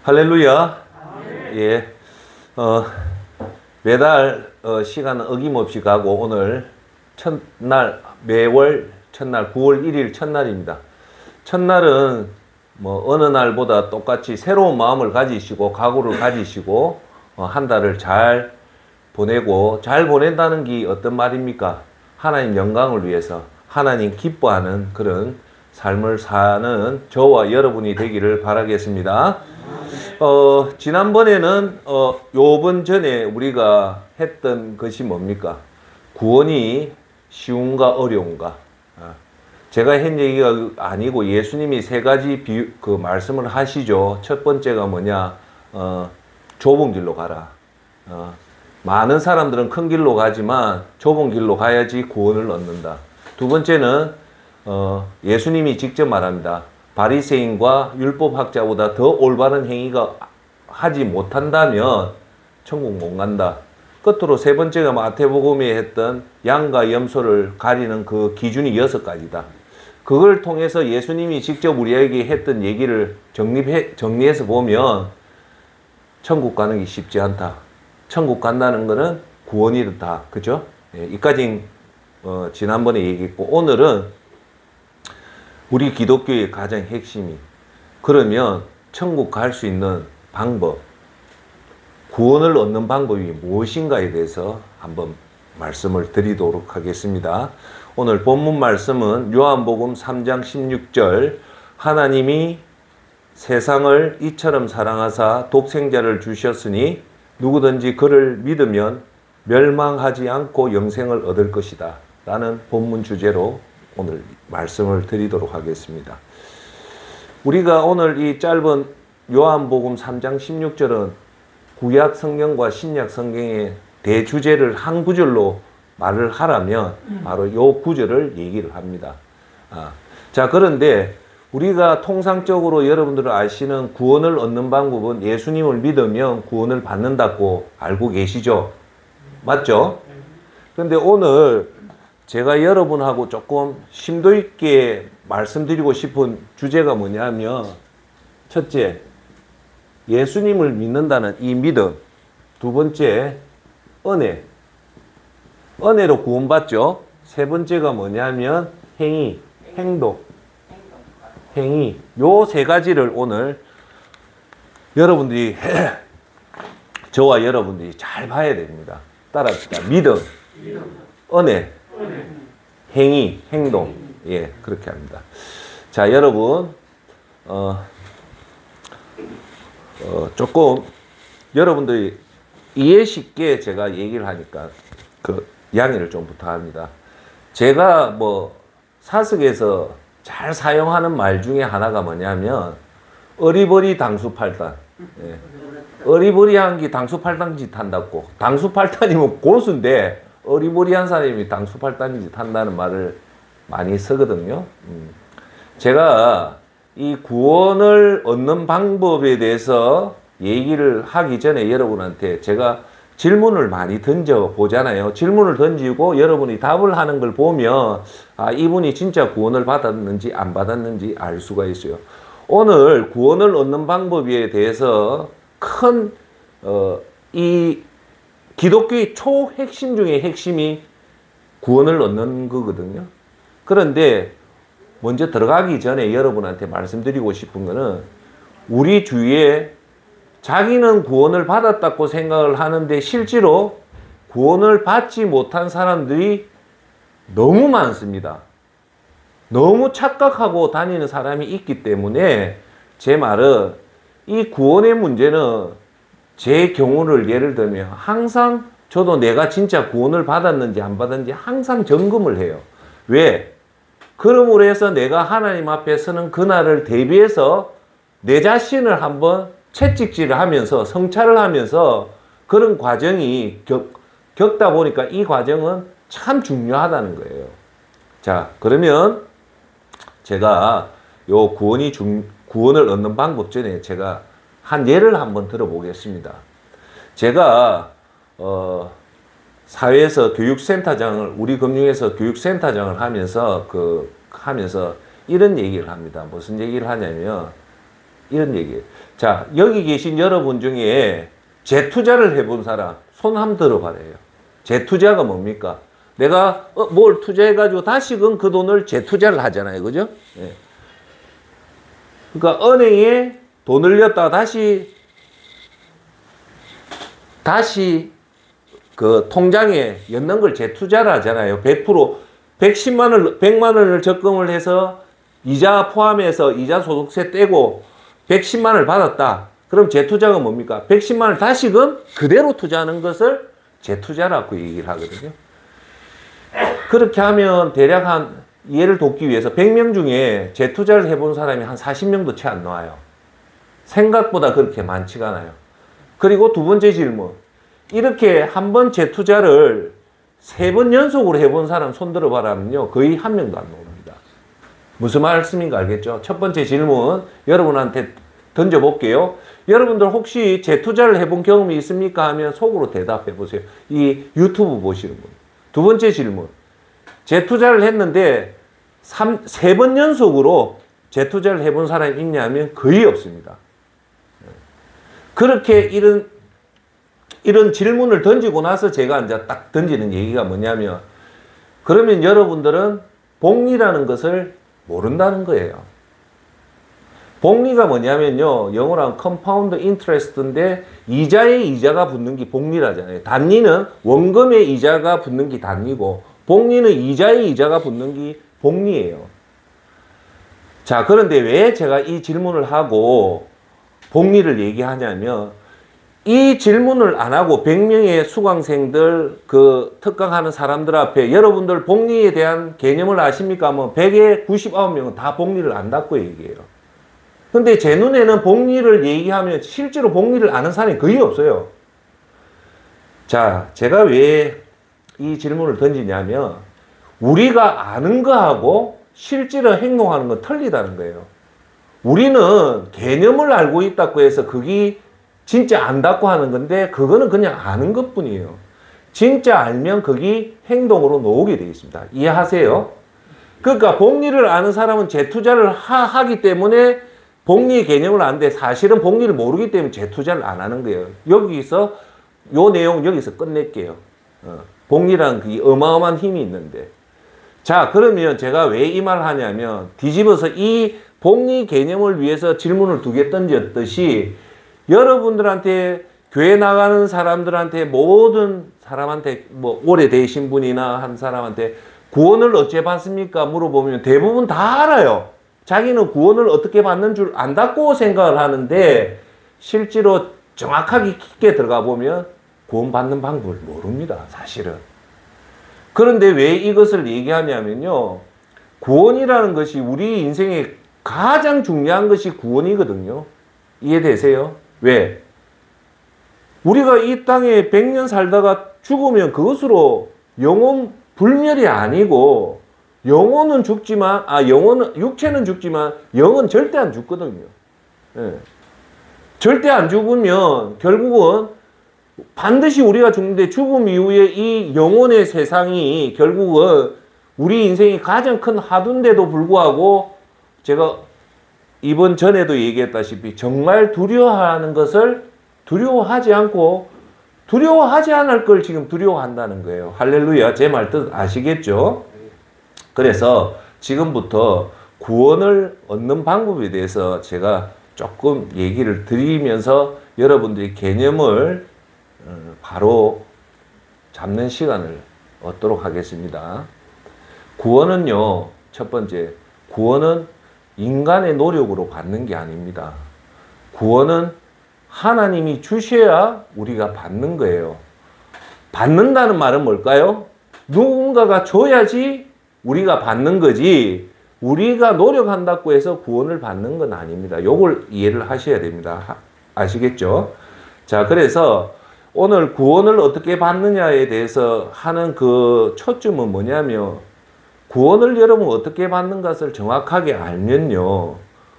할렐루야. 예. 매달 시간은 어김없이 가고 오늘 첫날, 매월 첫날 9월 1일 첫날입니다. 첫날은 뭐 어느 날보다 똑같이 새로운 마음을 가지시고 각오를 가지시고 한 달을 잘 보내고, 잘 보낸다는 게 어떤 말입니까? 하나님 영광을 위해서 하나님 기뻐하는 그런 삶을 사는 저와 여러분이 되기를 바라겠습니다. 지난번에는 요번 전에 우리가 했던 것이 뭡니까? 구원이 쉬운가 어려운가? 제가 한 얘기가 아니고 예수님이 세 가지 그 말씀을 하시죠. 첫 번째가 뭐냐? 좁은 길로 가라. 많은 사람들은 큰 길로 가지만 좁은 길로 가야지 구원을 얻는다. 두 번째는 예수님이 직접 말합니다. 바리새인과 율법학자보다 더 올바른 행위가 하지 못한다면 천국 못 간다. 끝으로 세 번째가 마태복음에 했던 양과 염소를 가리는 그 기준이 6가지다. 그걸 통해서 예수님이 직접 우리에게 했던 얘기를 정리해서 보면 천국 가는 게 쉽지 않다. 천국 간다는 거는 구원이다. 그죠? 예, 이까지 지난번에 얘기했고, 오늘은 우리 기독교의 가장 핵심이, 그러면 천국 갈 수 있는 방법, 구원을 얻는 방법이 무엇인가에 대해서 한번 말씀을 드리도록 하겠습니다. 오늘 본문 말씀은 요한복음 3장 16절, 하나님이 세상을 이처럼 사랑하사 독생자를 주셨으니 누구든지 그를 믿으면 멸망하지 않고 영생을 얻을 것이다 라는 본문 주제로 오늘 말씀을 드리도록 하겠습니다. 우리가 오늘 이 짧은 요한복음 3장 16절은 구약 성경과 신약 성경의 대주제를 한 구절로 말을 하라면 바로 이 구절을 얘기를 합니다. 자, 그런데 우리가 통상적으로 여러분들 아시는 구원을 얻는 방법은 예수님을 믿으면 구원을 받는다고 알고 계시죠? 맞죠? 그런데 오늘 제가 여러분하고 조금 심도 있게 말씀드리고 싶은 주제가 뭐냐면, 첫째, 예수님을 믿는다는 이 믿음. 두 번째, 은혜. 은혜로 구원받죠. 세 번째가 뭐냐면 행위, 행동. 행위. 요 세 가지를 오늘 여러분들이 저와 여러분들이 잘 봐야 됩니다. 따라합시다. 믿음, 은혜, 행위, 행동. 예, 그렇게 합니다. 자, 여러분, 조금 여러분들이 이해 쉽게 제가 얘기를 하니까 그 양해를 좀 부탁합니다. 제가 뭐 사석에서 잘 사용하는 말 중에 하나가 뭐냐면 어리버리 당수팔단. 예. 어리버리한 게 당수팔단 짓 한다고. 당수팔단이면 고수인데 어리버리한 사람이 당수팔단 짓 한다는 말을 많이 쓰거든요. 제가 이 구원을 얻는 방법에 대해서 얘기를 하기 전에 여러분한테 제가 질문을 많이 던져보잖아요. 질문을 던지고 여러분이 답을 하는 걸 보면 이분이 진짜 구원을 받았는지 안 받았는지 알 수가 있어요. 오늘 구원을 얻는 방법에 대해서 큰 이 기독교의 초핵심 중에 핵심이 구원을 얻는 거거든요. 그런데 먼저 들어가기 전에 여러분한테 말씀드리고 싶은 거는, 우리 주위에 자기는 구원을 받았다고 생각을 하는데 실제로 구원을 받지 못한 사람들이 너무 많습니다. 너무 착각하고 다니는 사람이 있기 때문에 제 말은, 이 구원의 문제는 제 경우를 예를 들면 항상 저도 내가 진짜 구원을 받았는지 안 받았는지 항상 점검을 해요. 왜? 그러므로 해서 내가 하나님 앞에 서는 그날을 대비해서 내 자신을 한번 채찍질을 하면서 성찰을 하면서 그런 과정이 겪다 보니까 이 과정은 참 중요하다는 거예요. 자, 그러면 제가 요 구원을 얻는 방법 전에 제가 한 예를 한번 들어보겠습니다. 제가 사회에서 교육센터장을, 우리 금융에서 교육센터장을 하면서 이런 얘기를 합니다. 무슨 얘기를 하냐면, 이런 얘기예요. 자, 여기 계신 여러분 중에 재투자를 해본 사람 손 한번 들어봐래요. 재투자가 뭡니까? 내가 뭘 투자해가지고 다시금 그 돈을 재투자를 하잖아요. 그죠? 예. 그러니까 은행에 돈을 넣었다가 다시 그 통장에 넣는 걸 재투자를 하잖아요. 100만 원을 적금을 해서 이자 포함해서 이자 소득세 떼고 110만 원을 받았다. 그럼 재투자가 뭡니까? 110만 원을 다시금 그대로 투자하는 것을 재투자라고 얘기를 하거든요. 그렇게 하면 대략 이해를 돕기 위해서 100명 중에 재투자를 해본 사람이 한 40명도 채 안 나와요. 생각보다 그렇게 많지가 않아요. 그리고 두 번째 질문. 이렇게 한 번 재투자를 3번 연속으로 해본 사람 손 들어봐라면요. 거의 한 명도 안 나옵니다. 무슨 말씀인가 알겠죠? 첫 번째 질문 여러분한테 던져볼게요. 여러분들 혹시 재투자를 해본 경험이 있습니까? 하면 속으로 대답해 보세요. 이 유튜브 보시는 분. 두 번째 질문. 재투자를 했는데 3번 연속으로 재투자를 해본 사람이 있냐면 거의 없습니다. 그렇게 이런 질문을 던지고 나서 제가 이제 딱 던지는 얘기가 뭐냐면, 그러면 여러분들은 복리라는 것을 모른다는 거예요. 복리가 뭐냐면요, 영어로 하면 compound interest인데 이자에 이자가 붙는 게 복리라잖아요. 단리는 원금에 이자가 붙는 게 단리고 복리는 이자에 이자가 붙는 게 복리예요. 자, 그런데 왜 제가 이 질문을 하고 복리를 얘기하냐면, 이 질문을 안 하고 100명의 수강생들, 그 특강하는 사람들 앞에 여러분들 복리에 대한 개념을 아십니까? 하면 100에 99명은 다 복리를 안다고 얘기해요. 근데 제 눈에는 복리를 얘기하면 실제로 복리를 아는 사람이 거의 없어요. 자, 제가 왜 이 질문을 던지냐면, 우리가 아는 거하고 실제로 행동하는 건 틀리다는 거예요. 우리는 개념을 알고 있다고 해서 그게 진짜 안다고 하는 건데, 그거는 그냥 아는 것 뿐이에요. 진짜 알면 그게 행동으로 나오게 되어 있습니다. 이해하세요? 그러니까 복리를 아는 사람은 재투자를 하기 때문에 복리의 개념을 아는데, 사실은 복리를 모르기 때문에 재투자를 안 하는 거예요. 여기서 요 내용 여기서 끝낼게요. 복리라는 그 어마어마한 힘이 있는데. 자, 그러면 제가 왜 이 말을 하냐면, 뒤집어서 이 복리 개념을 위해서 질문을 2개 던졌듯이 여러분들한테 교회 나가는 사람들한테, 모든 사람한테, 뭐 오래되신 분이나 한 사람한테 구원을 어째 받습니까? 물어보면 대부분 다 알아요. 자기는 구원을 어떻게 받는 줄 안다고 생각을 하는데, 실제로 정확하게 깊게 들어가 보면 구원 받는 방법을 모릅니다, 사실은. 그런데 왜 이것을 얘기하냐면요, 구원이라는 것이 우리 인생에 가장 중요한 것이 구원이거든요. 이해되세요? 왜? 우리가 이 땅에 100년 살다가 죽으면 그것으로 영혼 불멸이 아니고, 영혼은 죽지만, 육체는 죽지만 영은 절대 안 죽거든요. 예. 절대 안 죽으면 결국은 반드시 우리가 죽는데, 죽음 이후에 이 영혼의 세상이 결국은 우리 인생이 가장 큰 화두인데도 불구하고, 제가 이번 전에도 얘기했다시피 정말 두려워하는 것을 두려워하지 않고, 두려워하지 않을 걸 지금 두려워한다는 거예요. 할렐루야. 제 말 뜻 아시겠죠? 그래서 지금부터 구원을 얻는 방법에 대해서 제가 조금 얘기를 드리면서 여러분들이 개념을 바로 잡는 시간을 얻도록 하겠습니다. 구원은요, 첫 번째, 구원은 인간의 노력으로 받는 게 아닙니다. 구원은 하나님이 주셔야 우리가 받는 거예요. 받는다는 말은 뭘까요? 누군가가 줘야지 우리가 받는 거지, 우리가 노력한다고 해서 구원을 받는 건 아닙니다. 요걸 이해를 하셔야 됩니다. 아시겠죠? 자, 그래서 오늘 구원을 어떻게 받느냐에 대해서 하는 그 초점은 뭐냐면, 구원을 여러분 어떻게 받는 것을 정확하게 알면요,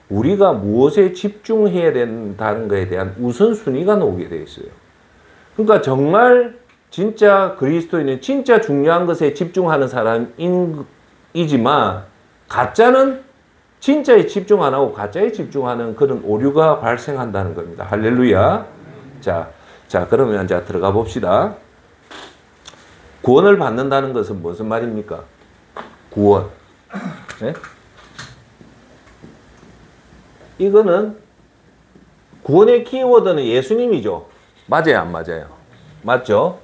우리가 무엇에 집중해야 된다는 것에 대한 우선순위가 나오게 되어 있어요. 그러니까 정말 진짜 그리스도인은 진짜 중요한 것에 집중하는 사람이지만, 가짜는 진짜에 집중 안 하고 가짜에 집중하는 그런 오류가 발생한다는 겁니다. 할렐루야. 자, 그러면 이제 들어가 봅시다. 구원을 받는다는 것은 무슨 말입니까? 구원. 네? 이거는 구원의 키워드는 예수님이죠. 맞아요, 안 맞아요? 맞죠?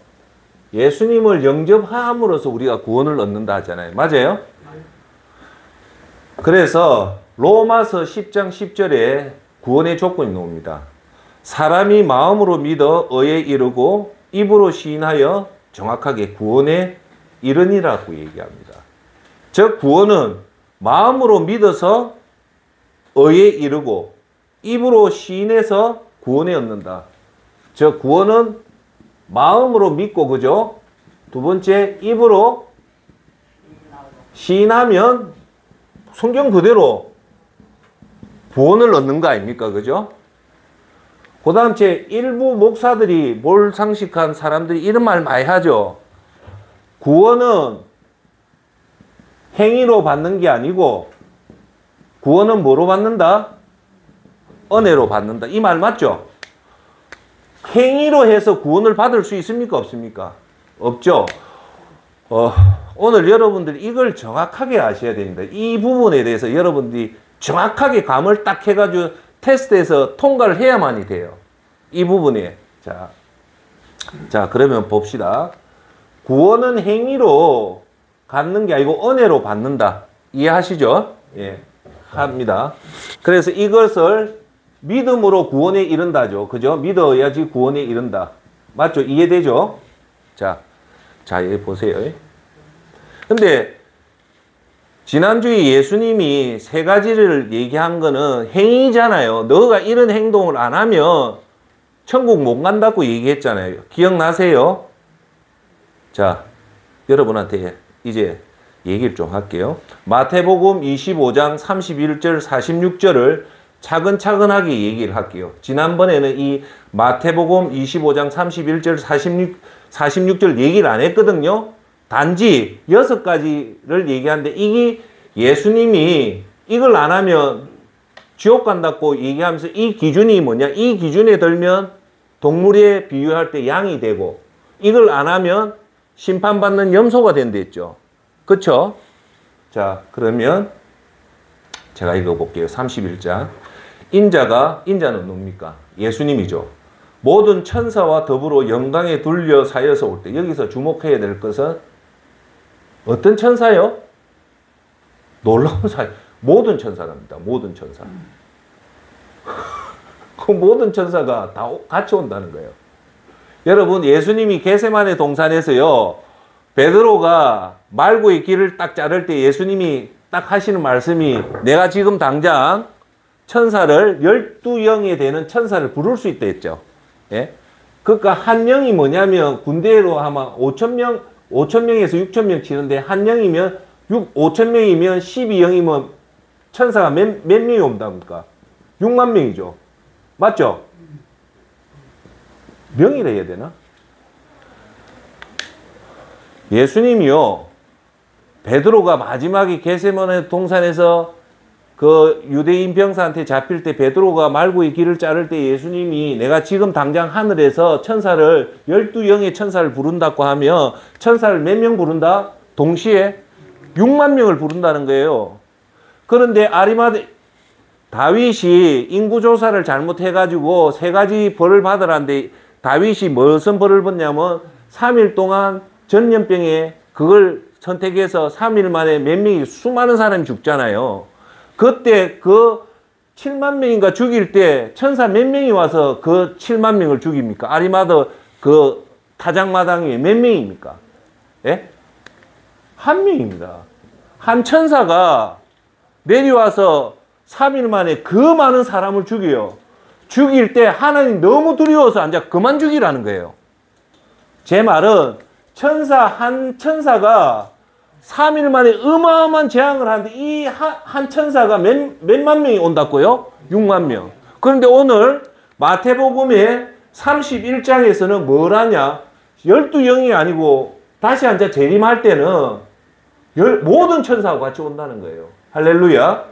예수님을 영접함으로써 우리가 구원을 얻는다 하잖아요. 맞아요? 그래서 로마서 10장 10절에 구원의 조건이 나옵니다. 사람이 마음으로 믿어 의에 이르고 입으로 시인하여 정확하게 구원에 이르니라고 얘기합니다. 즉 구원은 마음으로 믿어서 의에 이르고 입으로 시인해서 구원에 얻는다. 즉 구원은 마음으로 믿고, 그죠? 두 번째, 입으로 시인하면 성경 그대로 구원을 얻는 거 아닙니까? 그죠? 그 다음 일부 목사들이 몰상식한 사람들이 이런 말 많이 하죠. 구원은 행위로 받는 게 아니고 구원은 뭐로 받는다? 은혜로 받는다. 이 말 맞죠? 행위로 해서 구원을 받을 수 있습니까? 없습니까? 없죠? 오늘 여러분들이 이걸 정확하게 아셔야 됩니다. 이 부분에 대해서 여러분들이 정확하게 감을 딱 해가지고 테스트에서 통과를 해야만이 돼요. 이 부분에. 자, 그러면 봅시다. 구원은 행위로 갖는 게 아니고 은혜로 받는다. 이해하시죠? 예, 합니다. 그래서 이것을 믿음으로 구원에 이른다죠. 그죠? 믿어야지 구원에 이른다. 맞죠? 이해되죠? 자, 여기 보세요. 근데 지난주에 예수님이 세 가지를 얘기한 거는 행위잖아요. 너가 이런 행동을 안 하면 천국 못 간다고 얘기했잖아요. 기억나세요? 자, 여러분한테 이제 얘기를 좀 할게요. 마태복음 25장 31절 46절을 차근차근하게 얘기를 할게요. 지난번에는 이 마태복음 25장 31절 46절 얘기를 안 했거든요. 단지 6가지를 얘기하는데 이게 예수님이 이걸 안 하면 지옥 간다고 얘기하면서 이 기준이 뭐냐? 이 기준에 들면 동물에 비유할 때 양이 되고 이걸 안 하면 심판받는 염소가 된댔죠. 그쵸? 자, 그러면 제가 읽어볼게요. 31장. 인자는 뭡니까? 예수님이죠. 모든 천사와 더불어 영광에 둘러싸여서 올 때 여기서 주목해야 될 것은 어떤 천사요? 놀라운 사이. 모든 천사랍니다. 모든 천사. 그 모든 천사가 다 같이 온다는 거예요. 여러분, 예수님이 겟세마네 동산에서요, 베드로가 말고의 길을 딱 자를 때 예수님이 딱 하시는 말씀이 내가 지금 당장 천사를 12영에 되는 천사를 부를 수 있다 했죠. 예? 그러니까 한 영이 뭐냐면 군대로 아마 5,000명에서 6,000명 치는데 한 영이면 5,000명이면 12영이면 천사가 몇 명이 온답니까? 6만 명이죠. 맞죠? 명이라 해야 되나? 예수님이요, 베드로가 마지막에 겟세마네 동산에서 그 유대인 병사한테 잡힐 때 베드로가 말고의 길을 자를 때 예수님이 내가 지금 당장 하늘에서 천사를 12영의 천사를 부른다고 하면 천사를 몇 명 부른다? 동시에 6만 명을 부른다는 거예요. 그런데 다윗이 인구조사를 잘못해가지고 3가지 벌을 받으라는데 다윗이 무슨 벌을 받냐면 3일 동안 전염병에 그걸 선택해서 3일 만에 몇 명이 수많은 사람이 죽잖아요. 그때 그 7만 명인가 죽일 때 천사 몇 명이 와서 그 7만 명을 죽입니까? 아리마다 그 타작마당에 몇 명입니까? 예? 한 명입니다. 한 천사가 내려와서 3일 만에 그 많은 사람을 죽여요. 죽일 때 하나님 너무 두려워서 앉아 그만 죽이라는 거예요. 제 말은 한 천사가 3일 만에 어마어마한 재앙을 하는데 이 한 천사가 몇만 명이 온다고요? 6만 명. 그런데 오늘 마태복음의 31장에서는 뭘 하냐? 12영이 아니고 다시 앉아 재림할 때는 모든 천사가 같이 온다는 거예요. 할렐루야.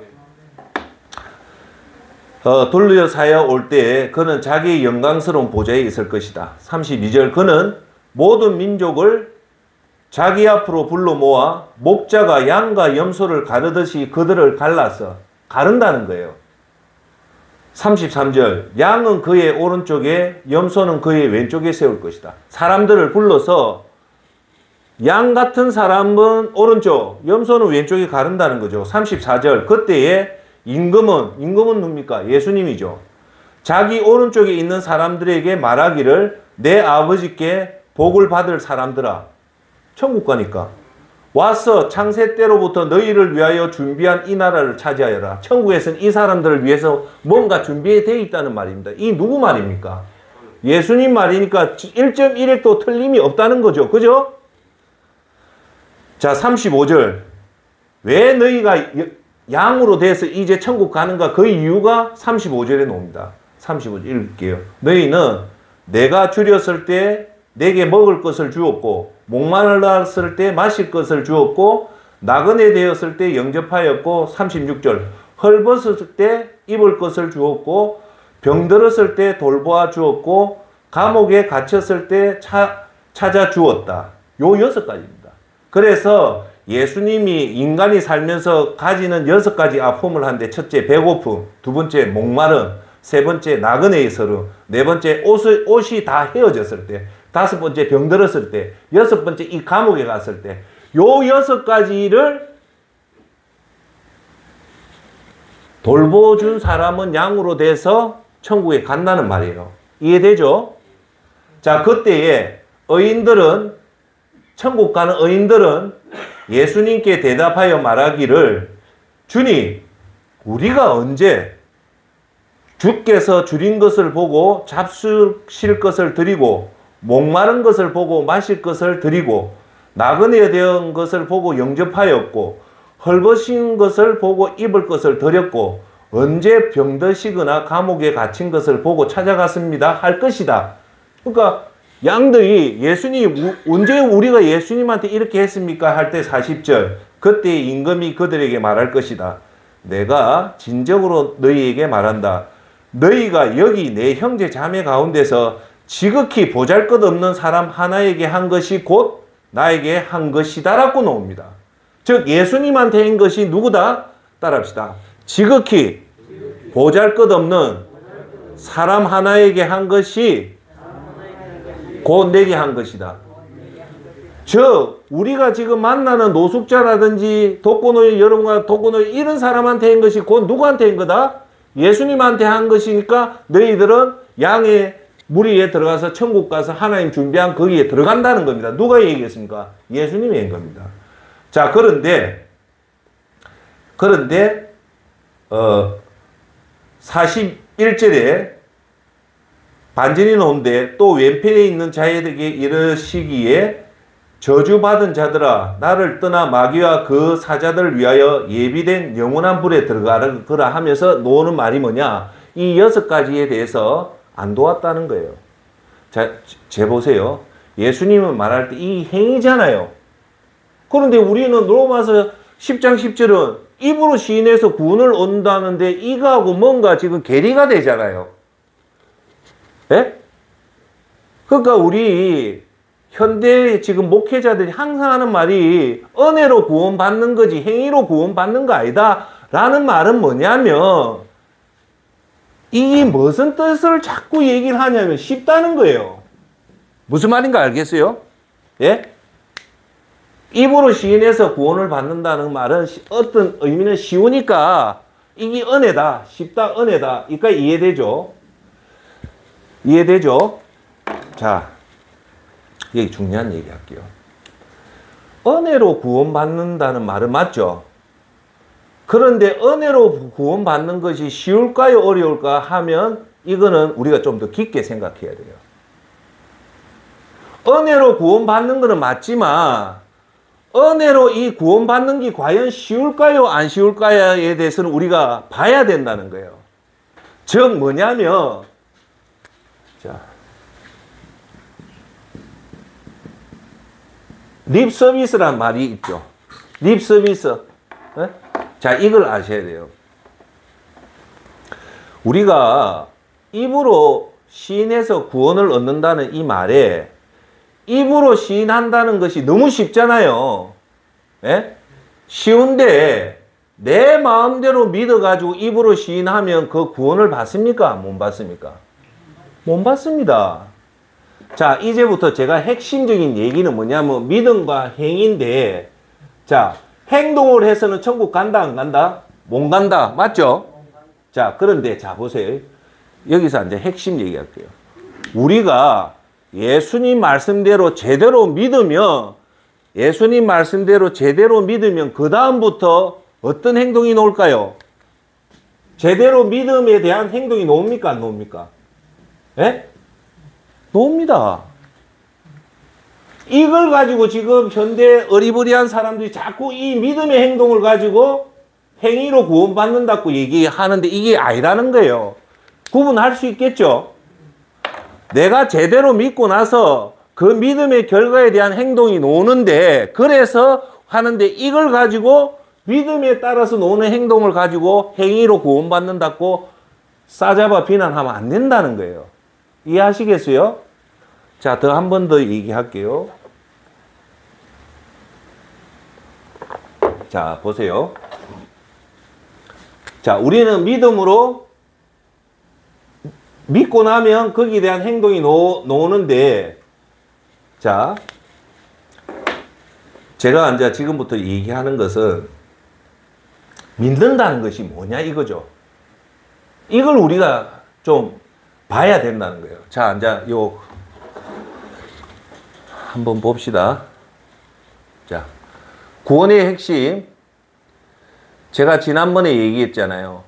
돌려사여 올 때에 그는 자기의 영광스러운 보좌에 있을 것이다. 32절 그는 모든 민족을 자기 앞으로 불러 모아 목자가 양과 염소를 가르듯이 그들을 갈라서 가른다는 거예요. 33절 양은 그의 오른쪽에 염소는 그의 왼쪽에 세울 것이다. 사람들을 불러서 양 같은 사람은 오른쪽, 염소는 왼쪽에 가른다는 거죠. 34절 그때에 임금은 누굽니까? 예수님이죠. 자기 오른쪽에 있는 사람들에게 말하기를 내 아버지께 복을 받을 사람들아. 천국 가니까 와서 창세 때로부터 너희를 위하여 준비한 이 나라를 차지하여라. 천국에서는 이 사람들을 위해서 뭔가 준비되어 있다는 말입니다. 이 누구 말입니까? 예수님 말이니까 1.1핵도 틀림이 없다는 거죠. 그죠? 자, 35절. 왜 너희가 양으로 돼서 이제 천국 가는가? 그 이유가 35절에 나옵니다. 35절 읽을게요. 너희는 내가 줄였을 때 내게 먹을 것을 주었고 목마르렀을 때 마실 것을 주었고 나그네 되었을 때 영접하였고 36절 헐벗을 때 입을 것을 주었고 병들었을 때 돌보아 주었고 감옥에 갇혔을 때 찾아 주었다. 요 6가지입니다. 그래서 예수님이 인간이 살면서 가지는 6가지 아픔을 한데 첫째 배고픔, 두 번째 목마름, 세 번째 나그네의 서름, 네 번째 옷이 다 헤어졌을 때, 다섯 번째 병들었을 때, 여섯 번째 이 감옥에 갔을 때, 요 6가지를 돌보준 사람은 양으로 돼서 천국에 간다는 말이에요. 이해되죠? 자, 그때에 의인들은, 천국 가는 의인들은 예수님께 대답하여 말하기를 주님, 우리가 언제 주께서 줄인 것을 보고 잡수실 것을 드리고 목마른 것을 보고 마실 것을 드리고 나그네 된 것을 보고 영접하였고 헐벗은 것을 보고 입을 것을 드렸고 언제 병드시거나 감옥에 갇힌 것을 보고 찾아갔습니다 할 것이다. 그러니까 양들이 예수님 언제 우리가 예수님한테 이렇게 했습니까 할 때 40절 그때 임금이 그들에게 말할 것이다. 내가 진정으로 너희에게 말한다. 너희가 여기 내 형제 자매 가운데서 지극히 보잘것없는 사람 하나에게 한 것이 곧 나에게 한 것이다 라고 나옵니다. 즉 예수님한테 한 것이 누구다? 따라합시다. 지극히 보잘것없는 사람 하나에게 한 것이 곧 내게 한 것이다. 즉 우리가 지금 만나는 노숙자라든지 독거노인 여러분과 독거노인 이런 사람한테 한 것이 곧 누구한테 한 거다? 예수님한테 한 것이니까 너희들은 양의 무리에 들어가서 천국 가서 하나님 준비한 거기에 들어간다는 겁니다. 누가 얘기했습니까? 예수님이 한 겁니다. 자, 그런데 41절에 반전이 나오는데 또 왼편에 있는 자에게 이르시기에 저주받은 자들아 나를 떠나 마귀와 그 사자들을 위하여 예비된 영원한 불에 들어가라 하면서 놓는 말이 뭐냐? 이 6가지에 대해서 안 도왔다는 거예요. 자, 보세요. 예수님은 말할 때 이 행위잖아요. 그런데 우리는 로마서 10장 10절은 입으로 시인해서 구원을 얻는다는데 이거하고 뭔가 지금 괴리가 되잖아요. 예? 그러니까 우리 현대 지금 목회자들이 항상 하는 말이 은혜로 구원받는 거지 행위로 구원받는 거 아니다 라는 말은 뭐냐면 이 무슨 뜻을 자꾸 얘기를 하냐면 쉽다는 거예요. 무슨 말인가 알겠어요? 예? 입으로 시인해서 구원을 받는다는 말은 어떤 의미는 쉬우니까 이게 은혜다, 쉽다, 은혜다. 그러니까 이해되죠? 이해되죠? 자, 여기 중요한 얘기 할게요. 은혜로 구원받는다는 말은 맞죠? 그런데 은혜로 구원받는 것이 쉬울까요? 어려울까 하면 이거는 우리가 좀 더 깊게 생각해야 돼요. 은혜로 구원받는 것은 맞지만 은혜로 이 구원받는 게 과연 쉬울까요? 안 쉬울까요에 대해서는 우리가 봐야 된다는 거예요. 즉 뭐냐면 자, 립 서비스란 말이 있죠. 립 서비스. 네? 자, 이걸 아셔야 돼요. 우리가 입으로 시인해서 구원을 얻는다는 이 말에 입으로 시인한다는 것이 너무 쉽잖아요. 예? 쉬운데 내 마음대로 믿어가지고 입으로 시인하면 그 구원을 받습니까? 못 받습니까? 못 받습니다. 자, 이제부터 제가 핵심적인 얘기는 뭐냐면 믿음과 행인데, 자, 행동을 해서는 천국 간다, 안 간다? 못 간다. 맞죠? 자, 그런데 자, 보세요. 여기서 이제 핵심 얘기할게요. 우리가 예수님 말씀대로 제대로 믿으면, 예수님 말씀대로 제대로 믿으면 그 다음부터 어떤 행동이 나올까요? 제대로 믿음에 대한 행동이 나옵니까? 안 나옵니까? 예? 나옵니다. 이걸 가지고 지금 현대 어리버리한 사람들이 자꾸 이 믿음의 행동을 가지고 행위로 구원받는다고 얘기하는데 이게 아니라는 거예요. 구분할 수 있겠죠? 내가 제대로 믿고 나서 그 믿음의 결과에 대한 행동이 나오는데, 그래서 하는데 이걸 가지고 믿음에 따라서 나오는 행동을 가지고 행위로 구원받는다고 싸잡아 비난하면 안 된다는 거예요. 이해하시겠어요? 자, 더 한 번 더 얘기할게요. 자, 보세요. 자, 우리는 믿음으로 믿고 나면 거기에 대한 행동이 나오는데, 자, 제가 이제 지금부터 얘기하는 것은 믿는다는 것이 뭐냐 이거죠. 이걸 우리가 좀 봐야 된다는 거예요. 자, 이제 요 한번 봅시다. 자, 구원의 핵심. 제가 지난번에 얘기했잖아요.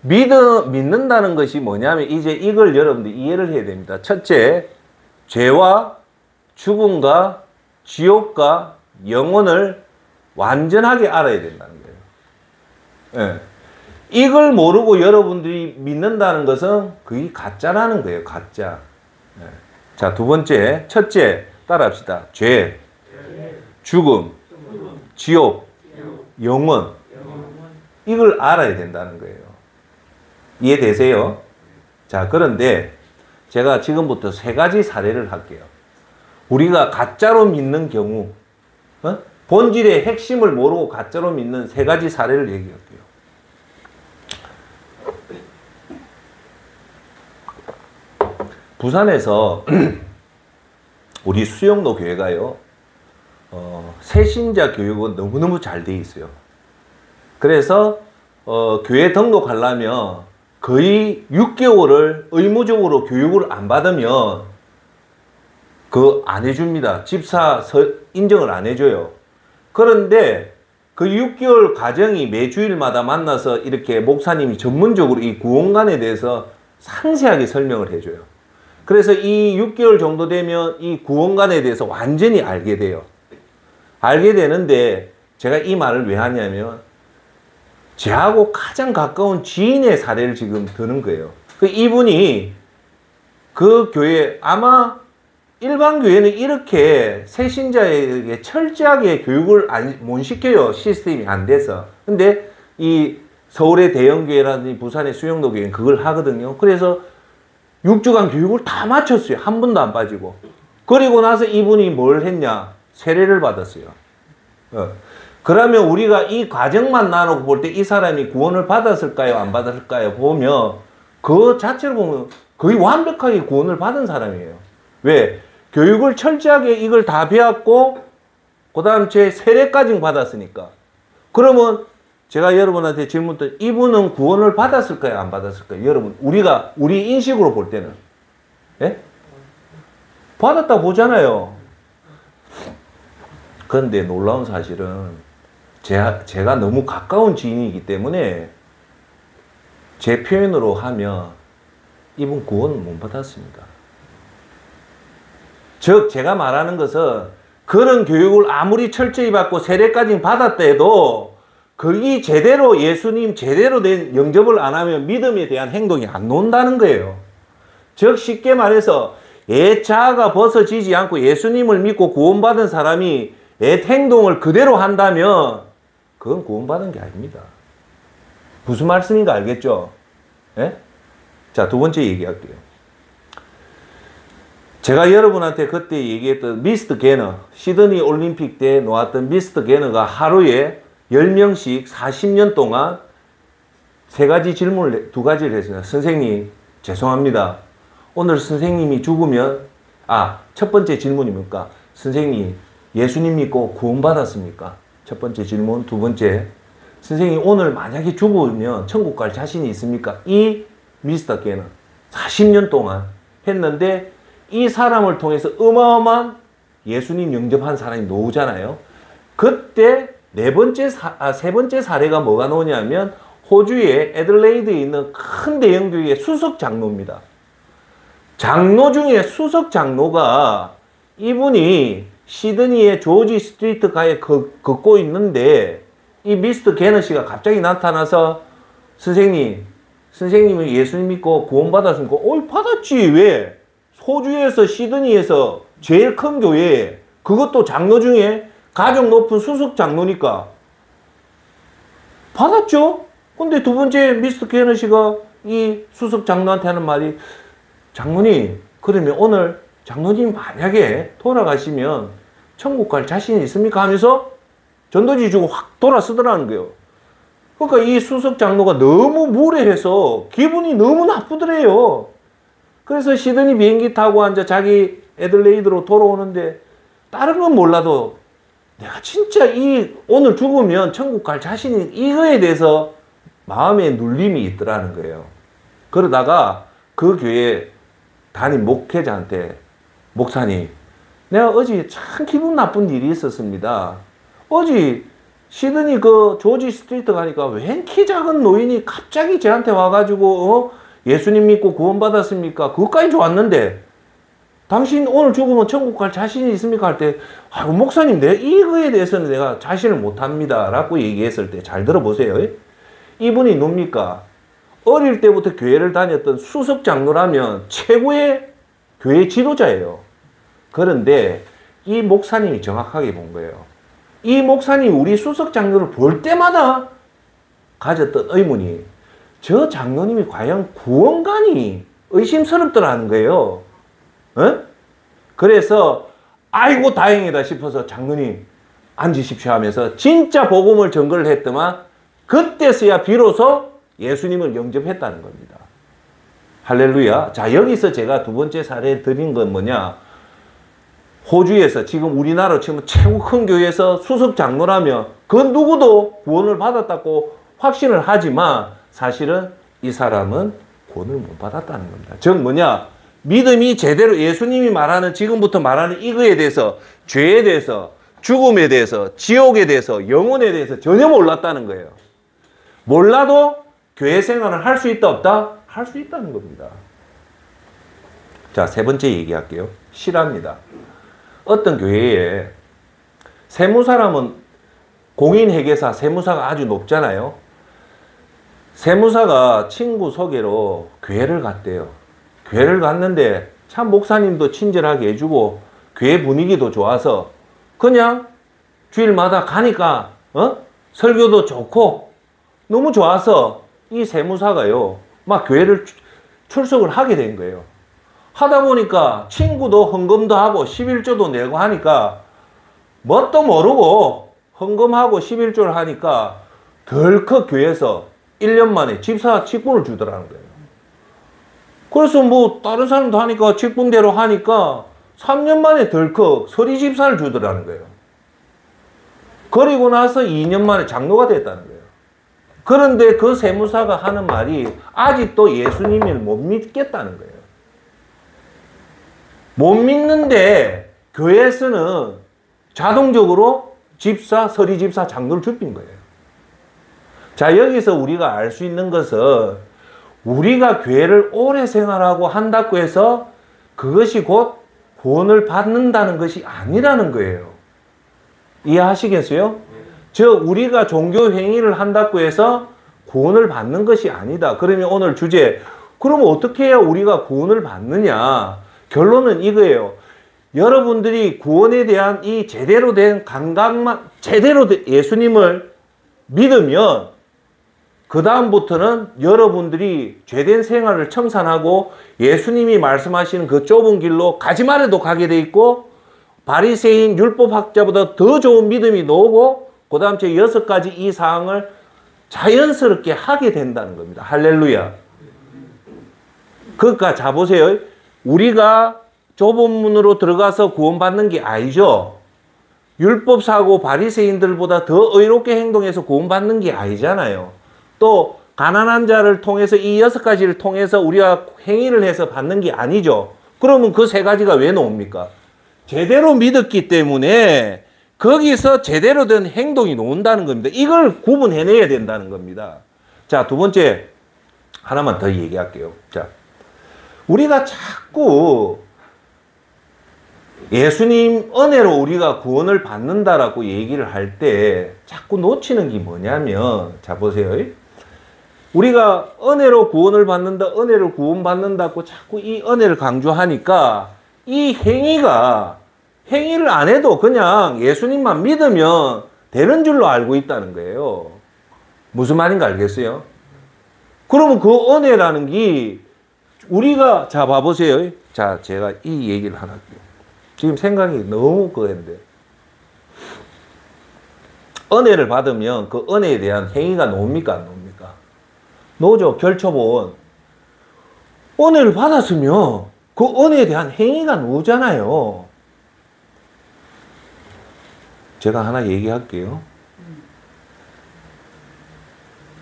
믿는다는 것이 뭐냐면 이제 이걸 여러분들 이해를 해야 됩니다. 첫째, 죄와 죽음과 지옥과 영혼을 완전하게 알아야 된다는 거예요. 예. 이걸 모르고 여러분들이 믿는다는 것은 그게 가짜라는 거예요. 가짜. 예. 자, 두 번째, 첫째 따라합시다. 죄, 죽음, 지옥, 영혼. 이걸 알아야 된다는 거예요. 이해되세요? 자, 그런데 제가 지금부터 세 가지 사례를 할게요. 우리가 가짜로 믿는 경우, 본질의 핵심을 모르고 가짜로 믿는 세 가지 사례를 얘기할게요. 부산에서 우리 수영로 교회가요, 새신자 교육은 너무너무 잘 돼 있어요. 그래서 교회 등록하려면 거의 6개월을 의무적으로 교육을 안 받으면 안 해줍니다. 집사 인정을 안 해줘요. 그런데 그 6개월 과정이 매주일마다 만나서 이렇게 목사님이 전문적으로 이 구원관에 대해서 상세하게 설명을 해줘요. 그래서 이 6개월 정도 되면 이 구원관에 대해서 완전히 알게 돼요. 알게 되는데 제가 이 말을 왜 하냐면 저하고 가장 가까운 지인의 사례를 지금 드는 거예요. 이분이 그 교회, 아마 일반 교회는 이렇게 새신자에게 철저하게 교육을 못 시켜요. 시스템이 안 돼서. 근데 이 서울의 대형교회라든지 부산의 수영로 교회는 그걸 하거든요. 그래서 6주간 교육을 다 마쳤어요. 한 번도 안 빠지고. 그리고 나서 이분이 뭘 했냐? 세례를 받았어요. 그러면 우리가 이 과정만 나누고 볼 때 이 사람이 구원을 받았을까요? 안 받았을까요? 보면 그 자체로 보면 거의 완벽하게 구원을 받은 사람이에요. 왜? 교육을 철저하게 이걸 다 배웠고 그 다음 제 세례까지 받았으니까. 그러면 제가 여러분한테 질문 드 이분은 구원을 받았을까요? 안 받았을까요? 여러분, 우리 인식으로 볼 때는. 예? 받았다 보잖아요. 그런데 놀라운 사실은 제가 너무 가까운 지인이기 때문에 제 표현으로 하면 이분 구원을 못 받았습니다. 즉 제가 말하는 것은 그런 교육을 아무리 철저히 받고 세례까지 받았다 해도 거기 제대로 예수님 제대로 된 영접을 안 하면 믿음에 대한 행동이 안 나온다는 거예요. 즉 쉽게 말해서 옛 자아가 벗어지지 않고 예수님을 믿고 구원받은 사람이 옛 행동을 그대로 한다면 그건 구원받은 게 아닙니다. 무슨 말씀인가 알겠죠? 예? 자, 두 번째 얘기할게요. 제가 여러분한테 그때 얘기했던 미스터 게너, 시드니 올림픽 때 놓았던 미스터 게너가 하루에 10명씩 40년 동안 세 가지 질문을, 두 가지를 했습니다. 선생님, 죄송합니다. 오늘 선생님이 죽으면, 첫 번째 질문이 뭡니까? 선생님, 예수님 믿고 구원받았습니까? 첫 번째 질문. 두 번째, 선생님, 오늘 만약에 죽으면 천국 갈 자신이 있습니까? 이 미스터 게너 40년 동안 했는데, 이 사람을 통해서 어마어마한 예수님 영접한 사람이 나오잖아요. 그때 세 번째 사례가 뭐가 나오냐면 호주의 애들레이드에 있는 큰 대형교회의 수석 장로입니다. 장로 중에 수석 장로가 이분이 시드니의 조지 스트리트 가에 걷고 있는데 이 미스터 게너 씨가 갑자기 나타나서 선생님은 예수님 믿고 구원받았습니까? 받았지. 왜? 호주에서 시드니에서 제일 큰 교회, 그것도 장로 중에 가장 높은 수석 장로니까 받았죠. 근데 두 번째 미스터 게너 씨가 이 수석 장로한테 하는 말이, 장로님, 그러면 오늘 장로님 만약에 돌아가시면 천국 갈 자신이 있습니까? 하면서 전도지 주고 확 돌아서더라는 거예요. 그러니까 이 수석 장로가 너무 무례해서 기분이 너무 나쁘더래요. 그래서 시드니 비행기 타고 앉아 자기 애들레이드로 돌아오는데 다른 건 몰라도 내가 진짜 오늘 죽으면 천국 갈 자신이, 이거에 대해서 마음에 눌림이 있더라는 거예요. 그러다가 그 교회 담임 목회자한테, 목사님, 내가 어제 참 기분 나쁜 일이 있었습니다. 어제 시드니 그 조지 스트리트 가니까 웬 키 작은 노인이 갑자기 저한테 와가지고 예수님 믿고 구원받았습니까? 그것까지 좋았는데 당신 오늘 죽으면 천국 갈 자신이 있습니까? 할 때 목사님, 이거에 대해서는 내가 자신을 못합니다 라고 얘기했을 때 잘 들어보세요. 이분이 뭡니까? 어릴 때부터 교회를 다녔던 수석 장로라면 최고의 교회 지도자예요. 그런데 이 목사님이 정확하게 본 거예요. 이 목사님이 우리 수석 장로를 볼 때마다 가졌던 의문이, 저 장로님이 과연 구원가니? 의심스럽더라는 거예요. 그래서 아이고 다행이다 싶어서 장로님 앉으십시오 하면서 진짜 복음을 전거를 했더만 그때서야 비로소 예수님을 영접했다는 겁니다. 할렐루야. 자, 여기서 제가 두 번째 사례 드린 건 뭐냐? 호주에서 지금 우리나라로 치면 최고 큰 교회에서 수석 장로라면 그 누구도 구원을 받았다고 확신을 하지만 사실은 이 사람은 구원을 못 받았다는 겁니다. 즉 뭐냐? 믿음이 제대로 예수님이 말하는, 지금부터 말하는 이거에 대해서, 죄에 대해서, 죽음에 대해서, 지옥에 대해서, 영혼에 대해서 전혀 몰랐다는 거예요. 몰라도 교회 생활을 할 수 있다 없다? 할 수 있다는 겁니다. 자, 세 번째 얘기할게요. 실화입니다. 어떤 교회에 세무사라면 공인회계사, 세무사가 아주 높잖아요. 세무사가 친구 소개로 교회를 갔대요. 교회를 갔는데 참 목사님도 친절하게 해주고 교회 분위기도 좋아서 그냥 주일마다 가니까 설교도 좋고 너무 좋아서 이 세무사가요 막 교회를 출석을 하게 된 거예요. 하다 보니까 친구도 헌금도 하고 11조도 내고 하니까 뭣도 모르고 헌금하고 11조를 하니까 덜컥 교회에서 1년 만에 집사 직분을 주더라는 거예요. 그래서 뭐 다른 사람도 하니까 직분대로 하니까 3년 만에 덜컥 서리 집사를 주더라는 거예요. 그리고 나서 2년 만에 장로가 됐다는 거예요. 그런데 그 세무사가 하는 말이 아직도 예수님을 못 믿겠다는 거예요. 못 믿는데 교회에서는 자동적으로 집사, 서리 집사, 장로를 주빈 거예요. 자, 여기서 우리가 알 수 있는 것은 우리가 교회를 오래 생활하고 한다고 해서 그것이 곧 구원을 받는다는 것이 아니라는 거예요. 이해하시겠어요? 즉 우리가 종교 행위를 한다고 해서 구원을 받는 것이 아니다. 그러면 오늘 주제, 그러면 어떻게 해야 우리가 구원을 받느냐? 결론은 이거예요. 여러분들이 구원에 대한 이 제대로 된 감각만, 제대로 예수님을 믿으면 그 다음부터는 여러분들이 죄된 생활을 청산하고 예수님이 말씀하시는 그 좁은 길로 가지 말아도 가게 돼 있고, 바리새인 율법학자보다 더 좋은 믿음이 나오고, 그 다음 제 6가지 이 사항을 자연스럽게 하게 된다는 겁니다. 할렐루야. 그러니까 자 보세요. 우리가 좁은 문으로 들어가서 구원받는 게 아니죠. 율법사고 바리새인들보다 더 의롭게 행동해서 구원받는 게 아니잖아요. 또 가난한 자를 통해서 이 6가지를 통해서 우리가 행위를 해서 받는 게 아니죠. 그러면 그 3가지가 왜 나옵니까? 제대로 믿었기 때문에 거기서 제대로 된 행동이 나온다는 겁니다. 이걸 구분해내야 된다는 겁니다. 자, 두 번째 하나만 더 얘기할게요. 자, 우리가 자꾸 예수님 은혜로 우리가 구원을 받는다라고 얘기를 할 때 자꾸 놓치는 게 뭐냐면, 자 보세요. 우리가 은혜로 구원을 받는다, 은혜로 구원받는다고 자꾸 이 은혜를 강조하니까 이 행위를 안 해도 그냥 예수님만 믿으면 되는 줄로 알고 있다는 거예요. 무슨 말인가 알겠어요? 그러면 그 은혜라는 게 우리가, 자 봐보세요. 자, 제가 이 얘기를 하나 할게요. 지금 생각이 너무 그건데, 은혜를 받으면 그 은혜에 대한 행위가 나옵니까 안 나옵니까? 나오죠. 결초본 은혜를 받았으면 그 은혜에 대한 행위가 나오잖아요. 제가 하나 얘기할게요.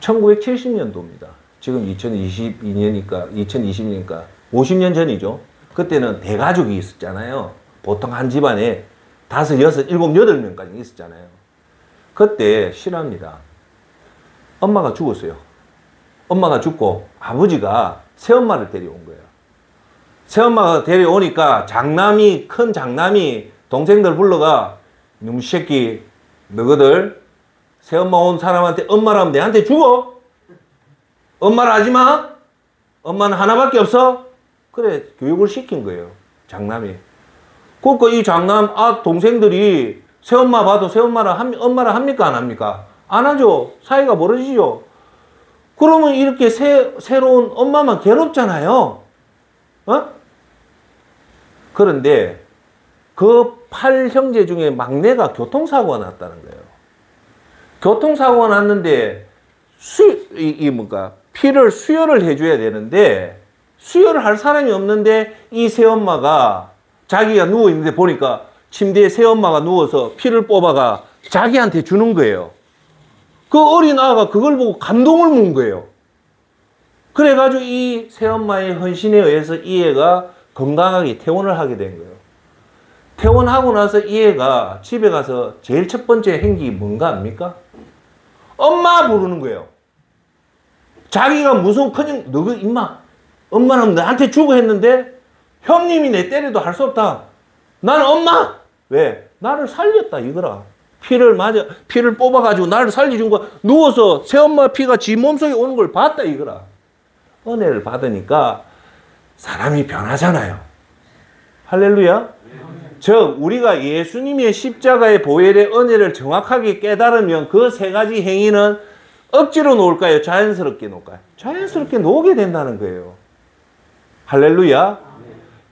1970년도입니다. 지금 2022년이니까 2020년이니까 50년 전이죠. 그때는 대가족이 있었잖아요. 보통 한 집안에 5, 6, 7, 8명까지 있었잖아요. 그때 실화입니다. 엄마가 죽었어요. 엄마가 죽고 아버지가 새엄마를 데려온 거예요. 새엄마가 데려오니까 큰 장남이 동생들 불러가, 이놈 새끼, 너희들 새엄마 온 사람한테 엄마라면 내한테 죽어? 엄마를 하지 마? 엄마는 하나밖에 없어? 그래, 교육을 시킨 거예요. 장남이. 그러니까 이 장남, 동생들이 새엄마 봐도 엄마를 합니까? 안 합니까? 안 하죠. 사이가 멀어지죠. 그러면 이렇게 새로운 엄마만 괴롭잖아요. 그런데 그 8형제 중에 막내가 교통사고가 났다는 거예요. 교통사고가 났는데 피를 수혈을 해줘야 되는데 수혈을 할 사람이 없는데 이 새엄마가 자기가 누워있는데 보니까 침대에 새엄마가 누워서 피를 뽑아가 자기한테 주는 거예요. 그 어린 아가 그걸 보고 감동을 문 거예요. 그래가지고 이 새엄마의 헌신에 의해서 이 애가 건강하게 퇴원을 하게 된 거예요. 퇴원하고 나서 이 애가 집에 가서 제일 첫 번째 행동이 뭔가 압니까? 엄마 부르는 거예요. 자기가 무슨 너그 임마, 엄마는 나한테 주고 했는데 형님이 내 때려도 할 수 없다. 나는 엄마! 왜? 나를 살렸다 이거라. 피를 뽑아가지고 나를 살려준 거, 누워서 새엄마 피가 지 몸속에 오는 걸 봤다 이거라. 은혜를 받으니까 사람이 변하잖아요. 할렐루야. 즉 우리가 예수님의 십자가의 보혈의 은혜를 정확하게 깨달으면 그 3가지 행위는 억지로 놓을까요? 자연스럽게 놓을까요? 자연스럽게 놓게 된다는 거예요. 할렐루야.